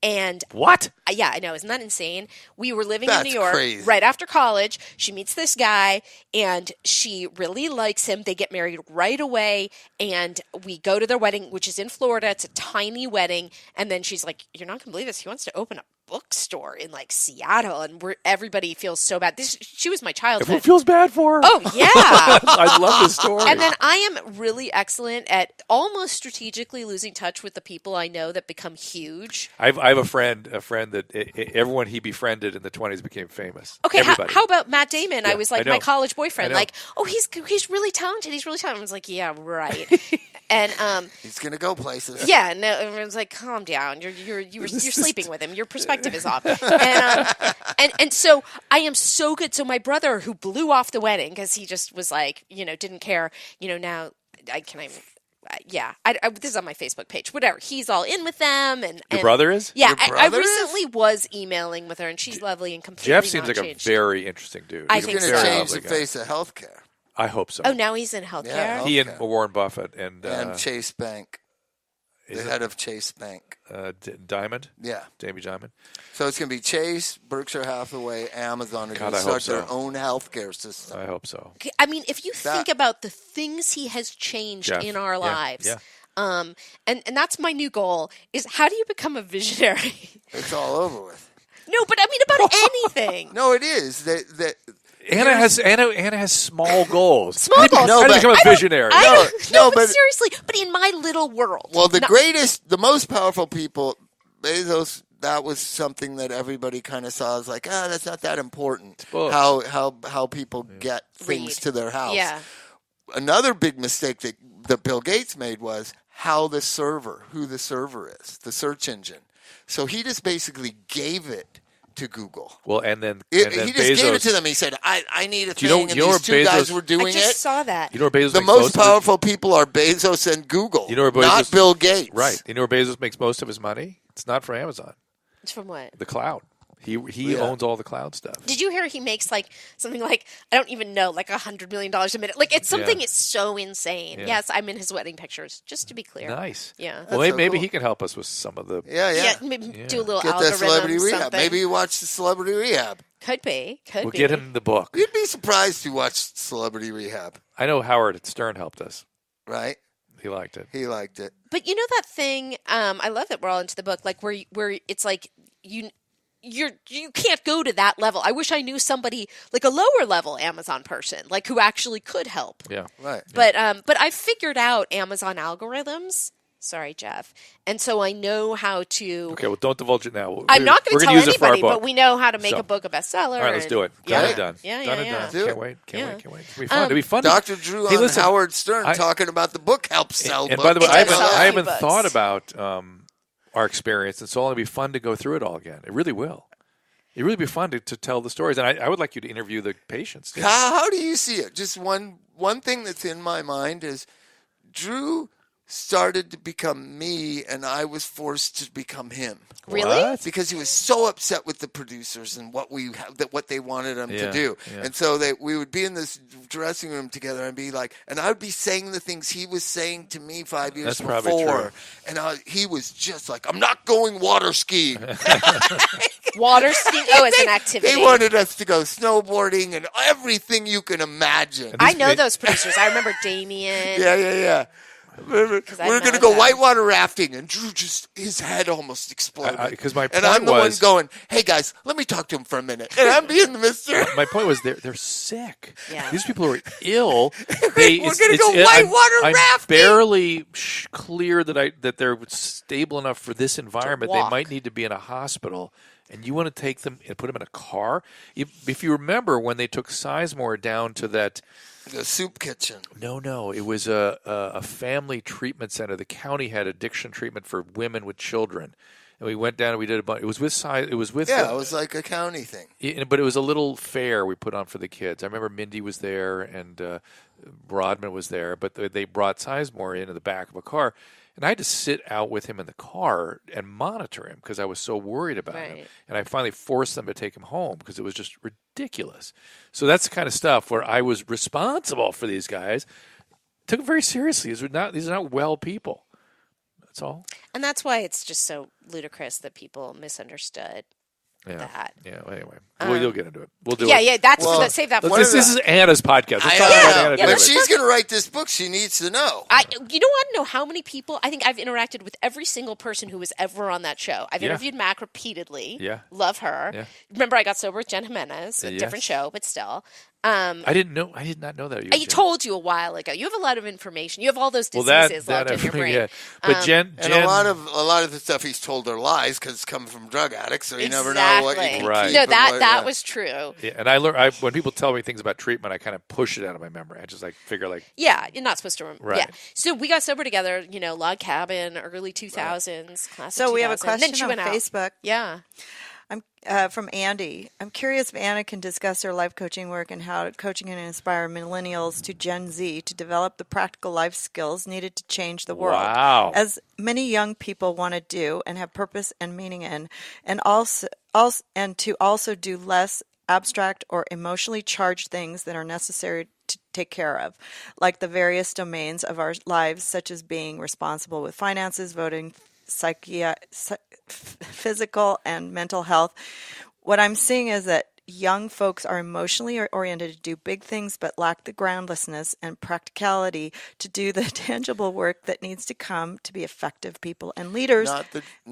And what? Yeah, I know. Isn't that insane? We were living That's in New York crazy. right after college. She meets this guy and she really likes him. They get married right away and we go to their wedding, which is in Florida. It's a tiny wedding. And then she's like, you're not going to believe this. He wants to open a bookstore in like Seattle. And everybody feels so bad. She was my childhood. Everyone feels bad for her. Oh, yeah. I love this story. And then I am really excellent at almost strategically losing touch with the people I know that become huge. I have a friend that everyone he befriended in the 20s became famous. Okay, Everybody. how about Matt Damon? Yeah, I was I like know. my college boyfriend. I know. Like, oh, he's really talented. He's really talented. I was like, yeah, right. And He's going to go places. yeah, no, everyone's like, calm down. You're sleeping with him. Your perspective is off. And so I am so good. So my brother, who blew off the wedding because he just was like, didn't care. Now this is on my Facebook page. Whatever. He's all in with them. And Your brother is? Yeah, Your I brother is? recently was emailing with her, and she's lovely and completely Jeff seems not like changed. a very interesting dude. I He's think He's a going so. to very change the lovely guy. face of healthcare. I hope so. Oh, now he's in healthcare. Yeah. He and Warren Buffett and Chase Bank. The head of Chase Bank. Diamond. Yeah. Jamie Diamond. So it's going to be Chase, Berkshire Hathaway, Amazon are going God, to I hope start their so. own healthcare system. I hope so. I mean, if you think about the things he has changed Jeff. in our Yeah, lives, yeah. and that's my new goal, is how do you become a visionary? It's all over with. No, but I mean about anything. No, it is. Anna has small goals. Small goals. How do you become a visionary? But seriously, but in my little world. Well, the most powerful people, Bezos, that was something that everybody kind of saw as like, that's not that important. Books. How people get things to their house. Yeah. Another big mistake that Bill Gates made was who the server is, the search engine. So he just basically gave it to Google. Well, and then He Bezos, just gave it to them. He said, I need a thing, know- and you know these where two guys Bezos- were doing I just it. saw that. You know where Bezos The makes most most of his- powerful people are Bezos and Google, You know where not Bezos- Bill Gates. Right. You know where Bezos makes most of his money? It's not for Amazon. It's from what? The cloud. He owns all the cloud stuff. Did you hear he makes like something like, I don't even know, like $100 million a minute? Like it's something it's so insane. Yeah. Yes, I'm in his wedding pictures, just to be clear. Nice. Yeah. Well, That's so maybe cool. he can help us with some of the. Maybe do a little Get algorithm. that Celebrity Rehab. Something. Maybe you watch the Celebrity Rehab. Could be. We'll get him the book. You'd be surprised to watch Celebrity Rehab, I know Howard Stern helped us. right? He liked it. He liked it. But you know that thing? I love that we're all into the book, like where it's like you can't go to that level. I wish I knew somebody like a lower level Amazon person, like who actually could help. Yeah. Right. But I figured out Amazon algorithms. Sorry, Jeff. And so I know how to. Okay, well, don't divulge it now. I'm not going to tell use it for our anybody, book. but we know how to make So. a book a bestseller. All right, let's do it. Done and done. Yeah, Done and yeah. done. Do Can't it. wait. Can't Yeah. wait. Can't wait. It'll be fun. It'll be fun. Dr. Drew Hey, on listen, Howard Stern talking about the book helps sell And books. by the way, It I does sell a haven't few thought books. about our experience, and so it'll be fun to go through it all again. It really will. It really be fun to tell the stories, and I would like you to interview the patients. Too. How do you see it? Just one thing that's in my mind is Drew started to become me, and I was forced to become him. Really? What? Because he was so upset with the producers and what they wanted him to do, yeah. and so we would be in this dressing room together and be like, and I would be saying the things he was saying to me 5 years That's probably before, true. and he was just like, "I'm not going water skiing." Water skiing. Oh, it's an activity. They wanted us to go snowboarding and everything you can imagine. I know those producers. I remember Damien. Yeah. We're I going to know go them. whitewater rafting, and Drew his head almost exploded. 'cause my and point I'm the was- one going, "Hey guys, let me talk to him for a minute." And I'm being the mister. My point was they're sick. Yeah. These people are ill. We're gonna go whitewater I'm rafting. barely clear that they're stable enough for this environment. They walk. might need to be in a hospital. And you want to take them and put them in a car? If you remember when they took Sizemore down to that. The soup kitchen. No. It was a family treatment center. The county had addiction treatment for women with children. And we went down and we did a bunch. It was with Yeah, it was like a county thing. but it was a little fair we put on for the kids. I remember Mindy was there and Rodman was there, but they brought Sizemore into the back of a car. And I had to sit out with him in the car and monitor him because I was so worried about him. Right. And I finally forced them to take him home because it was just ridiculous. So that's the kind of stuff where I was responsible for these guys. Took it very seriously. These are not well people. That's all. And that's why it's just so ludicrous that people misunderstood that. Yeah. Well, anyway, you'll get into it. We'll do it. Yeah. That's Well, save that for This is Anna's podcast. Let's I talk don't about know. Anna. But Davis. she's going to write this book. She needs to know. You don't want to know how many people. I think I've interacted with every single person who was ever on that show. I've Yeah. interviewed Mac repeatedly. Yeah. Love her. Yeah. Remember, I got sober with Jen Jimenez, a Yes. different show, but still. I did not know that. I told you a while ago. You have a lot of information. You have all those Well, diseases that locked in your brain. yeah. But Jen, And a lot of the stuff he's told are lies because it's coming from drug addicts, so you never know what you can Right. keep No, and what- that was true. yeah, and I learned when people tell me things about treatment, I kind of push it out of my memory. I just figure Yeah, you're not supposed to remember. Right. Yeah. So we got sober together, log cabin, early 2000s, class So of we have a 2000. Then she question on went out. Facebook. Yeah. From Andy. I'm curious if Anna can discuss her life coaching work and how coaching can inspire millennials to Gen Z to develop the practical life skills needed to change the world. Wow. As many young people want to do and have purpose and meaning in, and to also do less abstract or emotionally charged things that are necessary to take care of, like the various domains of our lives, such as being responsible with finances, voting, physical and mental health. What I'm seeing is that young folks are emotionally oriented to do big things but lack the groundlessness and practicality to do the tangible work that needs to come to be effective people and leaders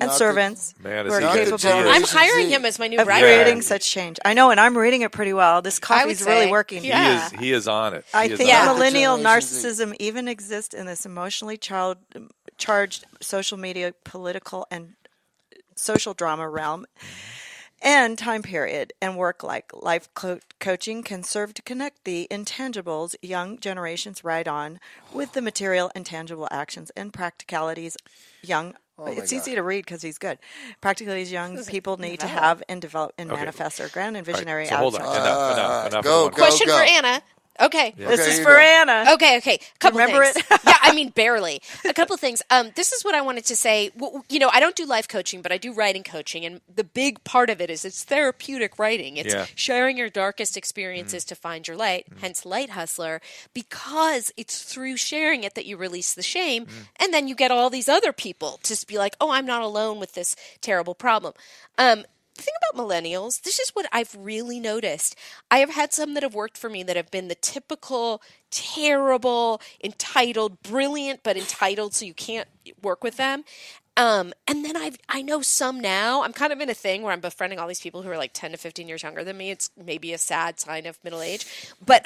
and servants Man, who is are he good. capable I'm Generation hiring Z. him as my new of writer. creating such change. I know, and I'm reading it pretty well. This I would coffee's really say. working. Yeah. He is on it. I He is think on it. millennial Generation Z. narcissism even exists in this emotionally charged social media, political, and social drama realm and time period, and work like life coaching can serve to connect the intangibles young generations ride on with the material and tangible actions and practicalities it's easy to read because he's good. Practicalities young people need to have and develop and manifest their grand and visionary So hold on. outcomes. Enough. Go. Question for Anna. Okay. Yeah. This Okay, is you for go. Anna. Okay. Couple Remember things. it? Yeah, I mean, barely. A couple things. This is what I wanted to say. I don't do life coaching, but I do writing coaching, and the big part of it is it's therapeutic writing. It's sharing your darkest experiences to find your light, hence Light Hustler, because it's through sharing it that you release the shame, and then you get all these other people to just be like, oh, I'm not alone with this terrible problem. The thing about millennials, this is what I've really noticed. I have had some that have worked for me that have been the typical, terrible, entitled, brilliant, but entitled, so you can't work with them. And then I know some now. I'm kind of in a thing where I'm befriending all these people who are like 10 to 15 years younger than me. It's maybe a sad sign of middle age, but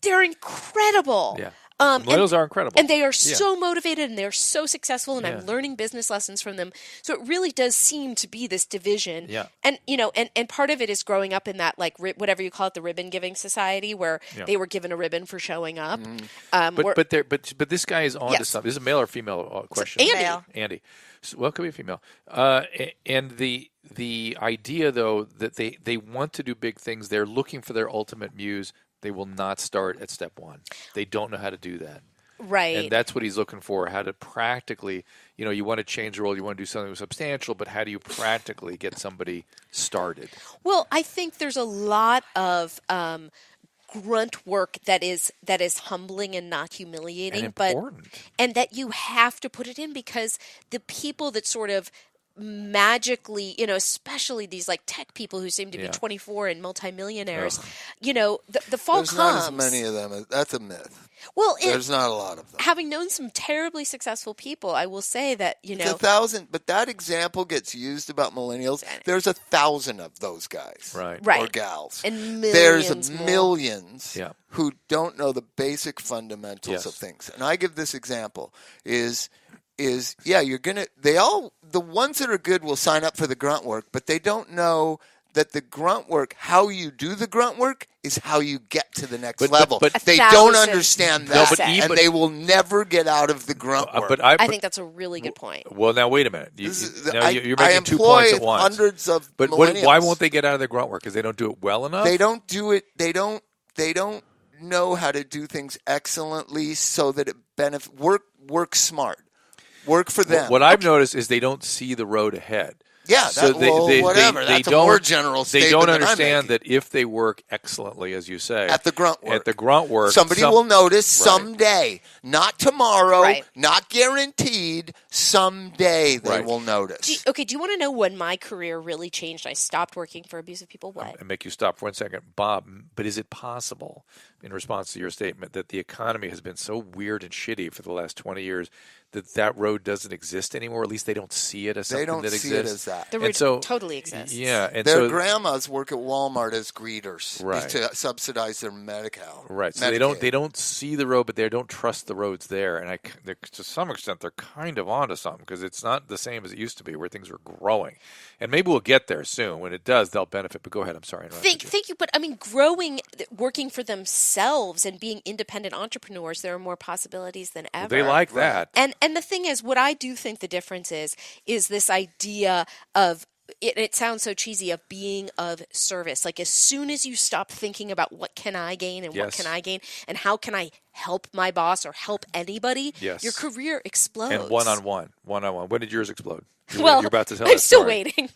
they're incredible. Yeah. Millennials are incredible. And they are so motivated and they're so successful, and I'm learning business lessons from them. So it really does seem to be this division. Yeah. And, and part of it is growing up in that, like, whatever you call it, the ribbon giving society, where they were given a ribbon for showing up. But this guy is on to something. This is a male or female question? Andy. So, well, it could be a female. And the idea, though, that they want to do big things, they're looking for their ultimate muse. They will not start at step one. They don't know how to do that. Right. And that's what he's looking for, how to practically, you want to change the world, you want to do something substantial, but how do you practically get somebody started? Well, I think there's a lot of grunt work that is humbling and not humiliating, and important. And that you have to put it in, because the people that sort of magically, especially these like tech people who seem to be 24 and multimillionaires, the fall There's comes. not as many of them. That's a myth. Well, there's not a lot of them. Having known some terribly successsible people, I will say that, It's 1,000, but that example gets used about millennials. There's 1,000 of those guys. Right. Or gals. And there's more. Millions who don't know the basic fundamentals of things. And I give this example is the ones that are good will sign up for the grunt work, but they don't know that the grunt work, how you do the grunt work, is how you get to the next level. But they don't understand that, and they will never get out of the grunt work. I think that's a really good point. Well, now wait a minute. You're making 2 employ points at once. Hundreds of but millennials. Why won't they get out of the grunt work? Because they don't do it well enough? They don't do it. They don't know how to do things excellently so that it benefits. Work smart. Work for them. What I've noticed is they don't see the road ahead. Yeah, whatever. That's a more general statement. They don't understand that if they work excellently, as you say, at the grunt work, somebody will notice someday. Not tomorrow, not guaranteed. Someday they will notice. Do you want to know when my career really changed? I stopped working for abusive people. What? I make you stop for 1 second, Bob. But is it possible, in response to your statement, that the economy has been so weird and shitty for the last 20 years that road doesn't exist anymore? At least they don't see it as something that exists. They don't see it as that. The road totally exists. Yeah, and their grandmas work at Walmart as greeters to subsidize their Medi-Cal. Right. So they don't see the road, but they don't trust the roads there. And to some extent, they're kind of onto something, because it's not the same as it used to be, where things are growing. And maybe we'll get there soon. When it does, they'll benefit. But go ahead. I'm sorry. Thank you. But I mean, working for themselves and being independent entrepreneurs, there are more possibilities than ever. They like that. And the thing is, what I do think the difference is this idea of, it sounds so cheesy, of being of service. Like, as soon as you stop thinking about what can I gain and what can I gain and how can I help my boss or help anybody, your career explodes. And one-on-one. When did yours explode? Well, you're about to tell I'm that still story. waiting.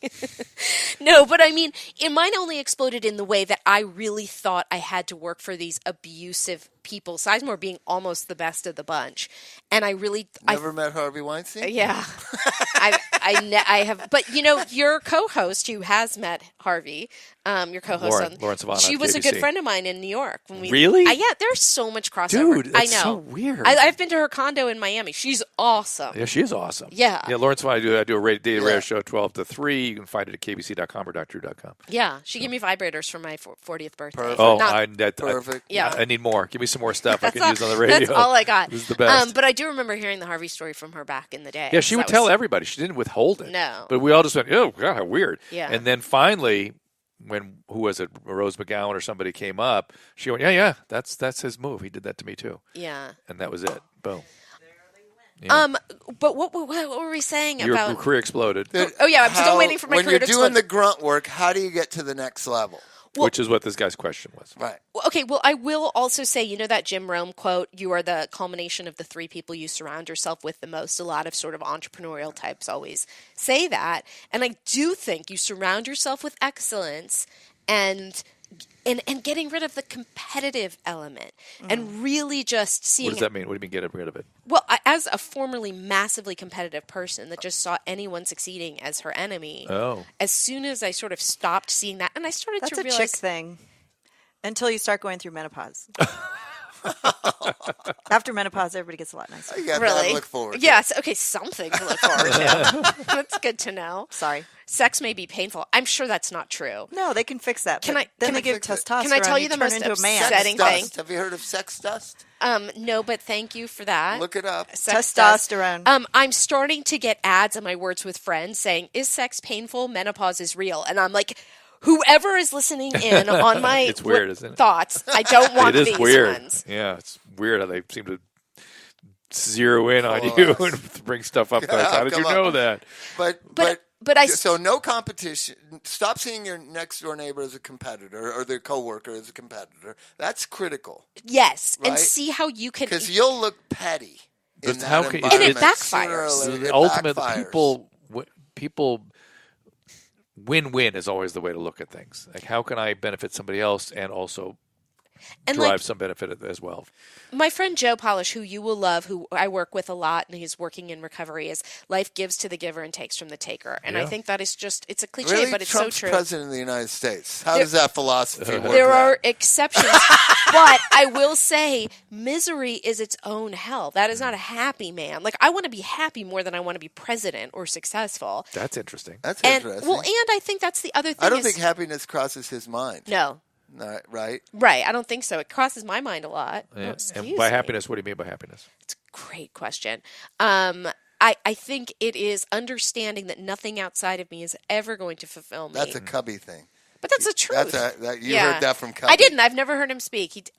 No, but I mean, mine only exploded in the way that I really thought I had to work for these abusive people, Sizemore being almost the best of the bunch. And I really... Never met Harvey Weinstein? Yeah. I have... But, your co-host who has met Harvey, your co-host... Lauren Savannah, she was ABC. a good friend of mine in New York. Really? Yeah, there's so much crossover. Dude, that's I know. so weird. I've been to her condo in Miami. She's awesome. Yeah, she is awesome. Yeah. Yeah, Lauren Savannah, I do a daily radio show 12 to 3. You can find it at kbc.com or drdrew.com. Yeah, she gave me vibrators for my 40th birthday. Perfect. Oh, perfect. I need more. Give me some more stuff I can use on the radio. That's all I got. This is the best. But I do remember hearing the Harvey story from her back in the day. Yeah, she would tell everybody. She didn't withhold it. No. But we all just went, oh, God, how weird. Yeah. And then finally, when, who was it, Rose McGowan or somebody came up, she went, yeah, that's his move. He did that to me too. Yeah. And that was it. Boom. Yeah. But what were we saying about... Your career exploded. I'm still waiting for my career to When you're doing explode. the grunt work, how do you get to the next level? which is what this guy's question was. Right. Okay, well, I will also say, you know that Jim Rome quote, you are the culmination of the three people you surround yourself with the most. A lot of sort of entrepreneurial types always say that. And I do think you surround yourself with excellence and getting rid of the competitive element and really just seeing. What does that mean? What do you mean getting rid of it? Well, as a formerly massively competitive person that just saw anyone succeeding as her enemy, as soon as I sort of stopped seeing that, and I started That's to realize. That's a chick thing. Until you start going through menopause. After menopause, everybody gets a lot nicer. You got that to look forward to. Yes. Okay, something to look forward to. That's good to know. Sorry. Sex may be painful. I'm sure that's not true. No, they can fix that. Can I give testosterone? Can I tell you the most upsetting thing? Have you heard of sex dust? No, but thank you for that. Look it up. Sex testosterone. Dust. I'm starting to get ads on my Words with Friends saying, "Is sex painful? Menopause is real," and I'm like. Whoever is listening in on my it's weird, isn't it? thoughts, I don't want these weird. Ones. Yeah, it's weird how they seem to zero in on you and bring stuff up. Like, how did you know that? But so no competition. Stop seeing your next door neighbor as a competitor or their coworker as a competitor. That's critical. Yes, right? And see how you can because you'll look petty. But how can and it backfires? Ultimately, people. Win-win is always the way to look at things. Like, how can I benefit somebody else and also drive some benefit as well? My friend Joe Polish, who you will love, who I work with a lot, and he's working in recovery, is life gives to the giver and takes from the taker. And I think that is just, it's a cliche, really? but it's Trump's so true. President of the United States. How does that philosophy work? There are exceptions, but I will say misery is its own hell. That is not a happy man. Like, I want to be happy more than I want to be president or successful. That's interesting. Interesting. Well, and I think that's the other thing. I don't think happiness crosses his mind. No. Right? Right. I don't think so. It crosses my mind a lot. Yeah. And by happiness, what do you mean by happiness? It's a great question. I think it is understanding that nothing outside of me is ever going to fulfill me. That's a Cubby thing. But that's the truth. You heard that from Cubby. I didn't. I've never heard him speak.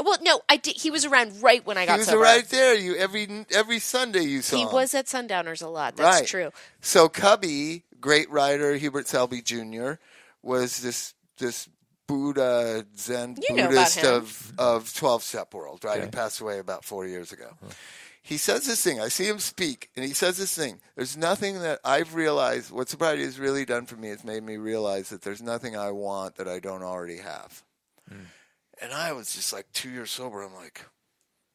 I did. He was around right when I got sober. He was right there. Every Sunday you saw him. He was at Sundowners a lot. That's true. So Cubby, great writer, Hubert Selby Jr., was this Buddha, Zen Buddhist of 12-step world, right? Okay. He passed away about 4 years ago. Huh. He says this thing. I see him speak, and he says this thing. There's nothing that I've realized. What sobriety has really done for me is made me realize that there's nothing I want that I don't already have. And I was just like 2 years sober. I'm like,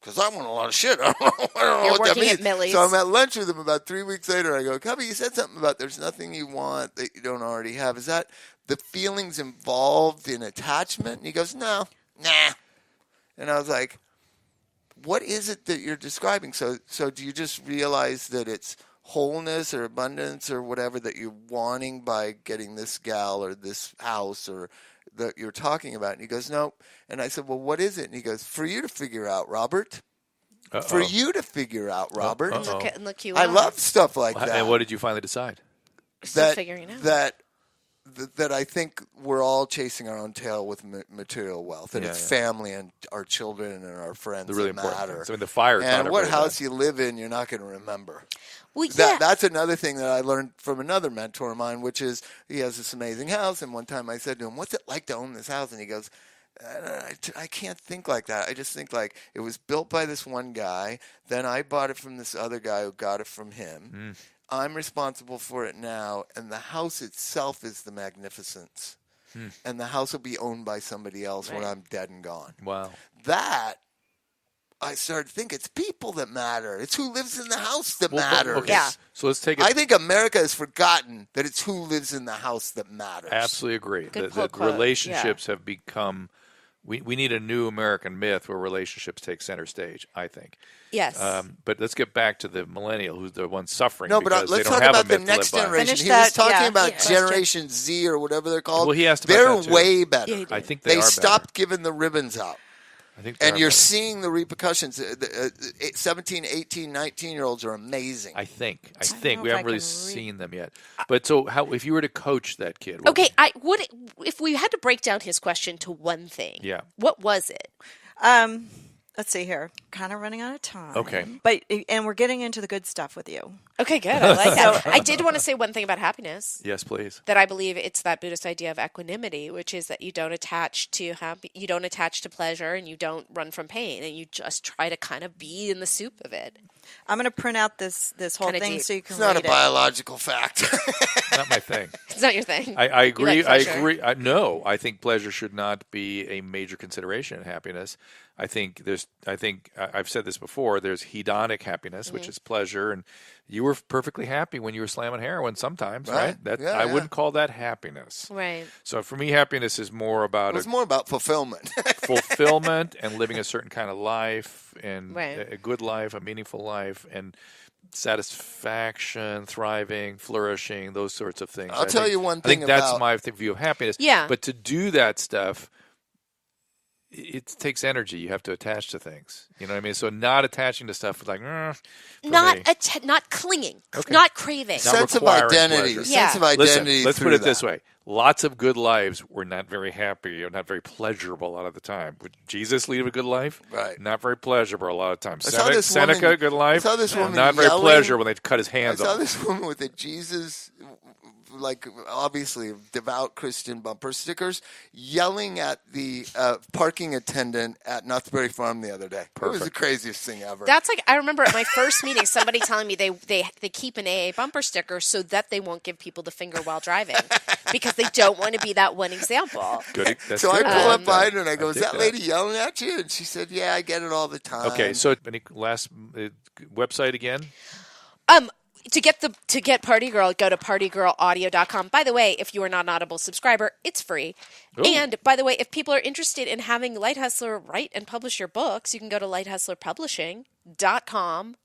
because I want a lot of shit. I don't know what that means. So I'm at lunch with him about 3 weeks later. I go, Cubby, you said something about there's nothing you want that you don't already have. Is that the feelings involved in attachment? And he goes, nah. And I was like, what is it that you're describing? So do you just realize that it's wholeness or abundance or whatever that you're wanting by getting this gal or this house or that you're talking about? And he goes, no. And I said, well, what is it? And he goes, for you to figure out, Robert. Uh-oh. For you to figure out, Robert. Look you I love stuff like that. And what did you finally decide? Still figuring it out. That I think we're all chasing our own tail with material wealth, and it's family and our children and our friends that really matter. So the fire. And what house you live in, you're not going to remember. Well, yeah. That's another thing that I learned from another mentor of mine, which is he has this amazing house, and one time I said to him, "What's it like to own this house?" And he goes, I can't think like that. I just think like it was built by this one guy. Then I bought it from this other guy who got it from him. I'm responsible for it now, and the house itself is the magnificence. And the house will be owned by somebody else when I'm dead and gone. Wow. That, I started to think, it's people that matter. It's who lives in the house that matters. Okay. Yeah. So let's take it. I think America has forgotten that it's who lives in the house that matters. Absolutely agree. That relationships have become... We need a new American myth where relationships take center stage, I think. Yes. But let's get back to the millennial who's the one suffering. No, but let's talk about the next generation. He was talking about Generation Z or whatever they're called. Well, he asked about that too. They're way better. Yeah, I think they stopped giving the ribbons out. I think and you're seeing the repercussions. 17, 18, 19-year-olds are amazing. I think. We haven't really seen them yet. But so if you were to coach that kid. Okay, if we had to break down his question to one thing. Yeah. What was it? Let's see here. Kind of running out of time. Okay. And we're getting into the good stuff with you. Okay, good. I like that. I did want to say one thing about happiness. Yes, please. That I believe it's that Buddhist idea of equanimity, which is that you don't attach to you don't attach to pleasure, and you don't run from pain, and you just try to kind of be in the soup of it. I'm going to print out this whole Kinda thing deep. so you can It's read not a biological fact. Not my thing. It's not your thing. I agree. You like pleasure. No, I think pleasure should not be a major consideration in happiness. I think I've said this before. There's hedonic happiness, which is pleasure, and you were perfectly happy when you were slamming heroin sometimes, right? I wouldn't call that happiness. Right. So for me, happiness is more about It's more about fulfillment. fulfillment and living a certain kind of life, and Right. a good life, a meaningful life, and satisfaction, thriving, flourishing, those sorts of things. I'll tell you one thing I think that's my view of happiness. Yeah. But to do that stuff, it takes energy. You have to attach to things. You know what I mean? So not attaching to stuff is like, not clinging, not craving. Sense of requiring identity. pleasure. Sense of identity. Listen, let's put through it this that. way. Lots of good lives were not very happy or not very pleasurable a lot of the time. Would Jesus lead a good life? Right. Not very pleasurable a lot of times. I saw this Seneca, woman- good life. I saw this woman not very yelling- pleasurable when they cut his I hands saw off. this woman with a Jesus, like obviously devout Christian bumper stickers, yelling at the parking attendant at Northbury Farm the other day. It was the craziest thing ever. That's like, I remember at my first meeting, somebody telling me they keep an AA bumper sticker so that they won't give people the finger while driving because they don't want to be that one example. Good. That's So I good. pull up behind her and I go, I "Is dig that lady yelling at you?" And she said, "Yeah, I get it all the time." Okay, so any last website again? To get Party Girl, go to partygirlaudio.com. By the way, if you are not an Audible subscriber, it's free. Ooh. And by the way, if people are interested in having Light Hustler write and publish your books, you can go to lighthustlerpublishing.com.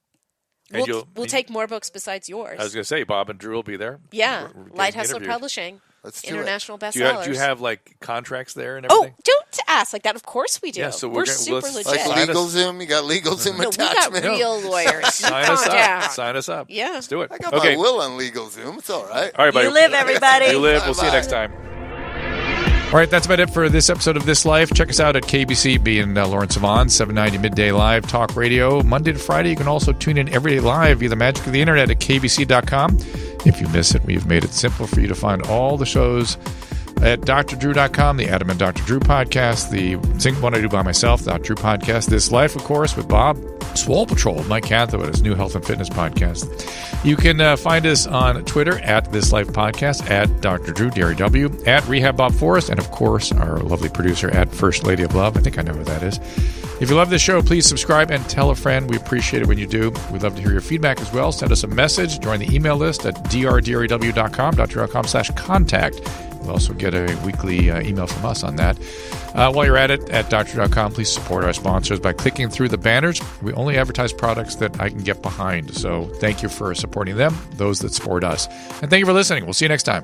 We'll take more books besides yours. I was going to say, Bob and Drew will be there. Yeah, Getting Light Hustler interviewed. Publishing. Let's do International Do bestsellers. you have like contracts there and Oh, everything? don't ask like that. Of course we do. Yeah, so we're gonna- super let's- legit. Like Sign us- LegalZoom, you got LegalZoom No, we got attachment. real lawyers. Sign Calm us down. up. Sign us up. Yeah. Let's do it. I got Okay. my will on LegalZoom. It's all right. All right, buddy. You live, everybody. You live. We'll see you Bye-bye. next time. All right, that's about it for this episode of This Life. Check us out at KBC in Lawrence Savon, 790 Midday Live Talk Radio, Monday to Friday. You can also tune in every day live via the magic of the internet at kbc.com. If you miss it, we've made it simple for you to find all the shows at drdrew.com, the Adam and Dr. Drew podcast, the Sing One I Do By Myself, the Dr. Drew podcast, This Life, of course, with Bob, Swole Patrol, Mike Cantho at his new health and fitness podcast. You can find us on Twitter at This Life Podcast, at Dr. Drew, Derry W, at Rehab Bob Forrest, and of course, our lovely producer at First Lady of Love. I think I know who that is. If you love this show, please subscribe and tell a friend. We appreciate it when you do. We'd love to hear your feedback as well. Send us a message. Join the email list at drdraw.com.contact. You'll also get a weekly email from us on that. While you're at it, at drdrew.com, please support our sponsors by clicking through the banners. We only advertise products that I can get behind. So thank you for supporting them, those that support us. And thank you for listening. We'll see you next time.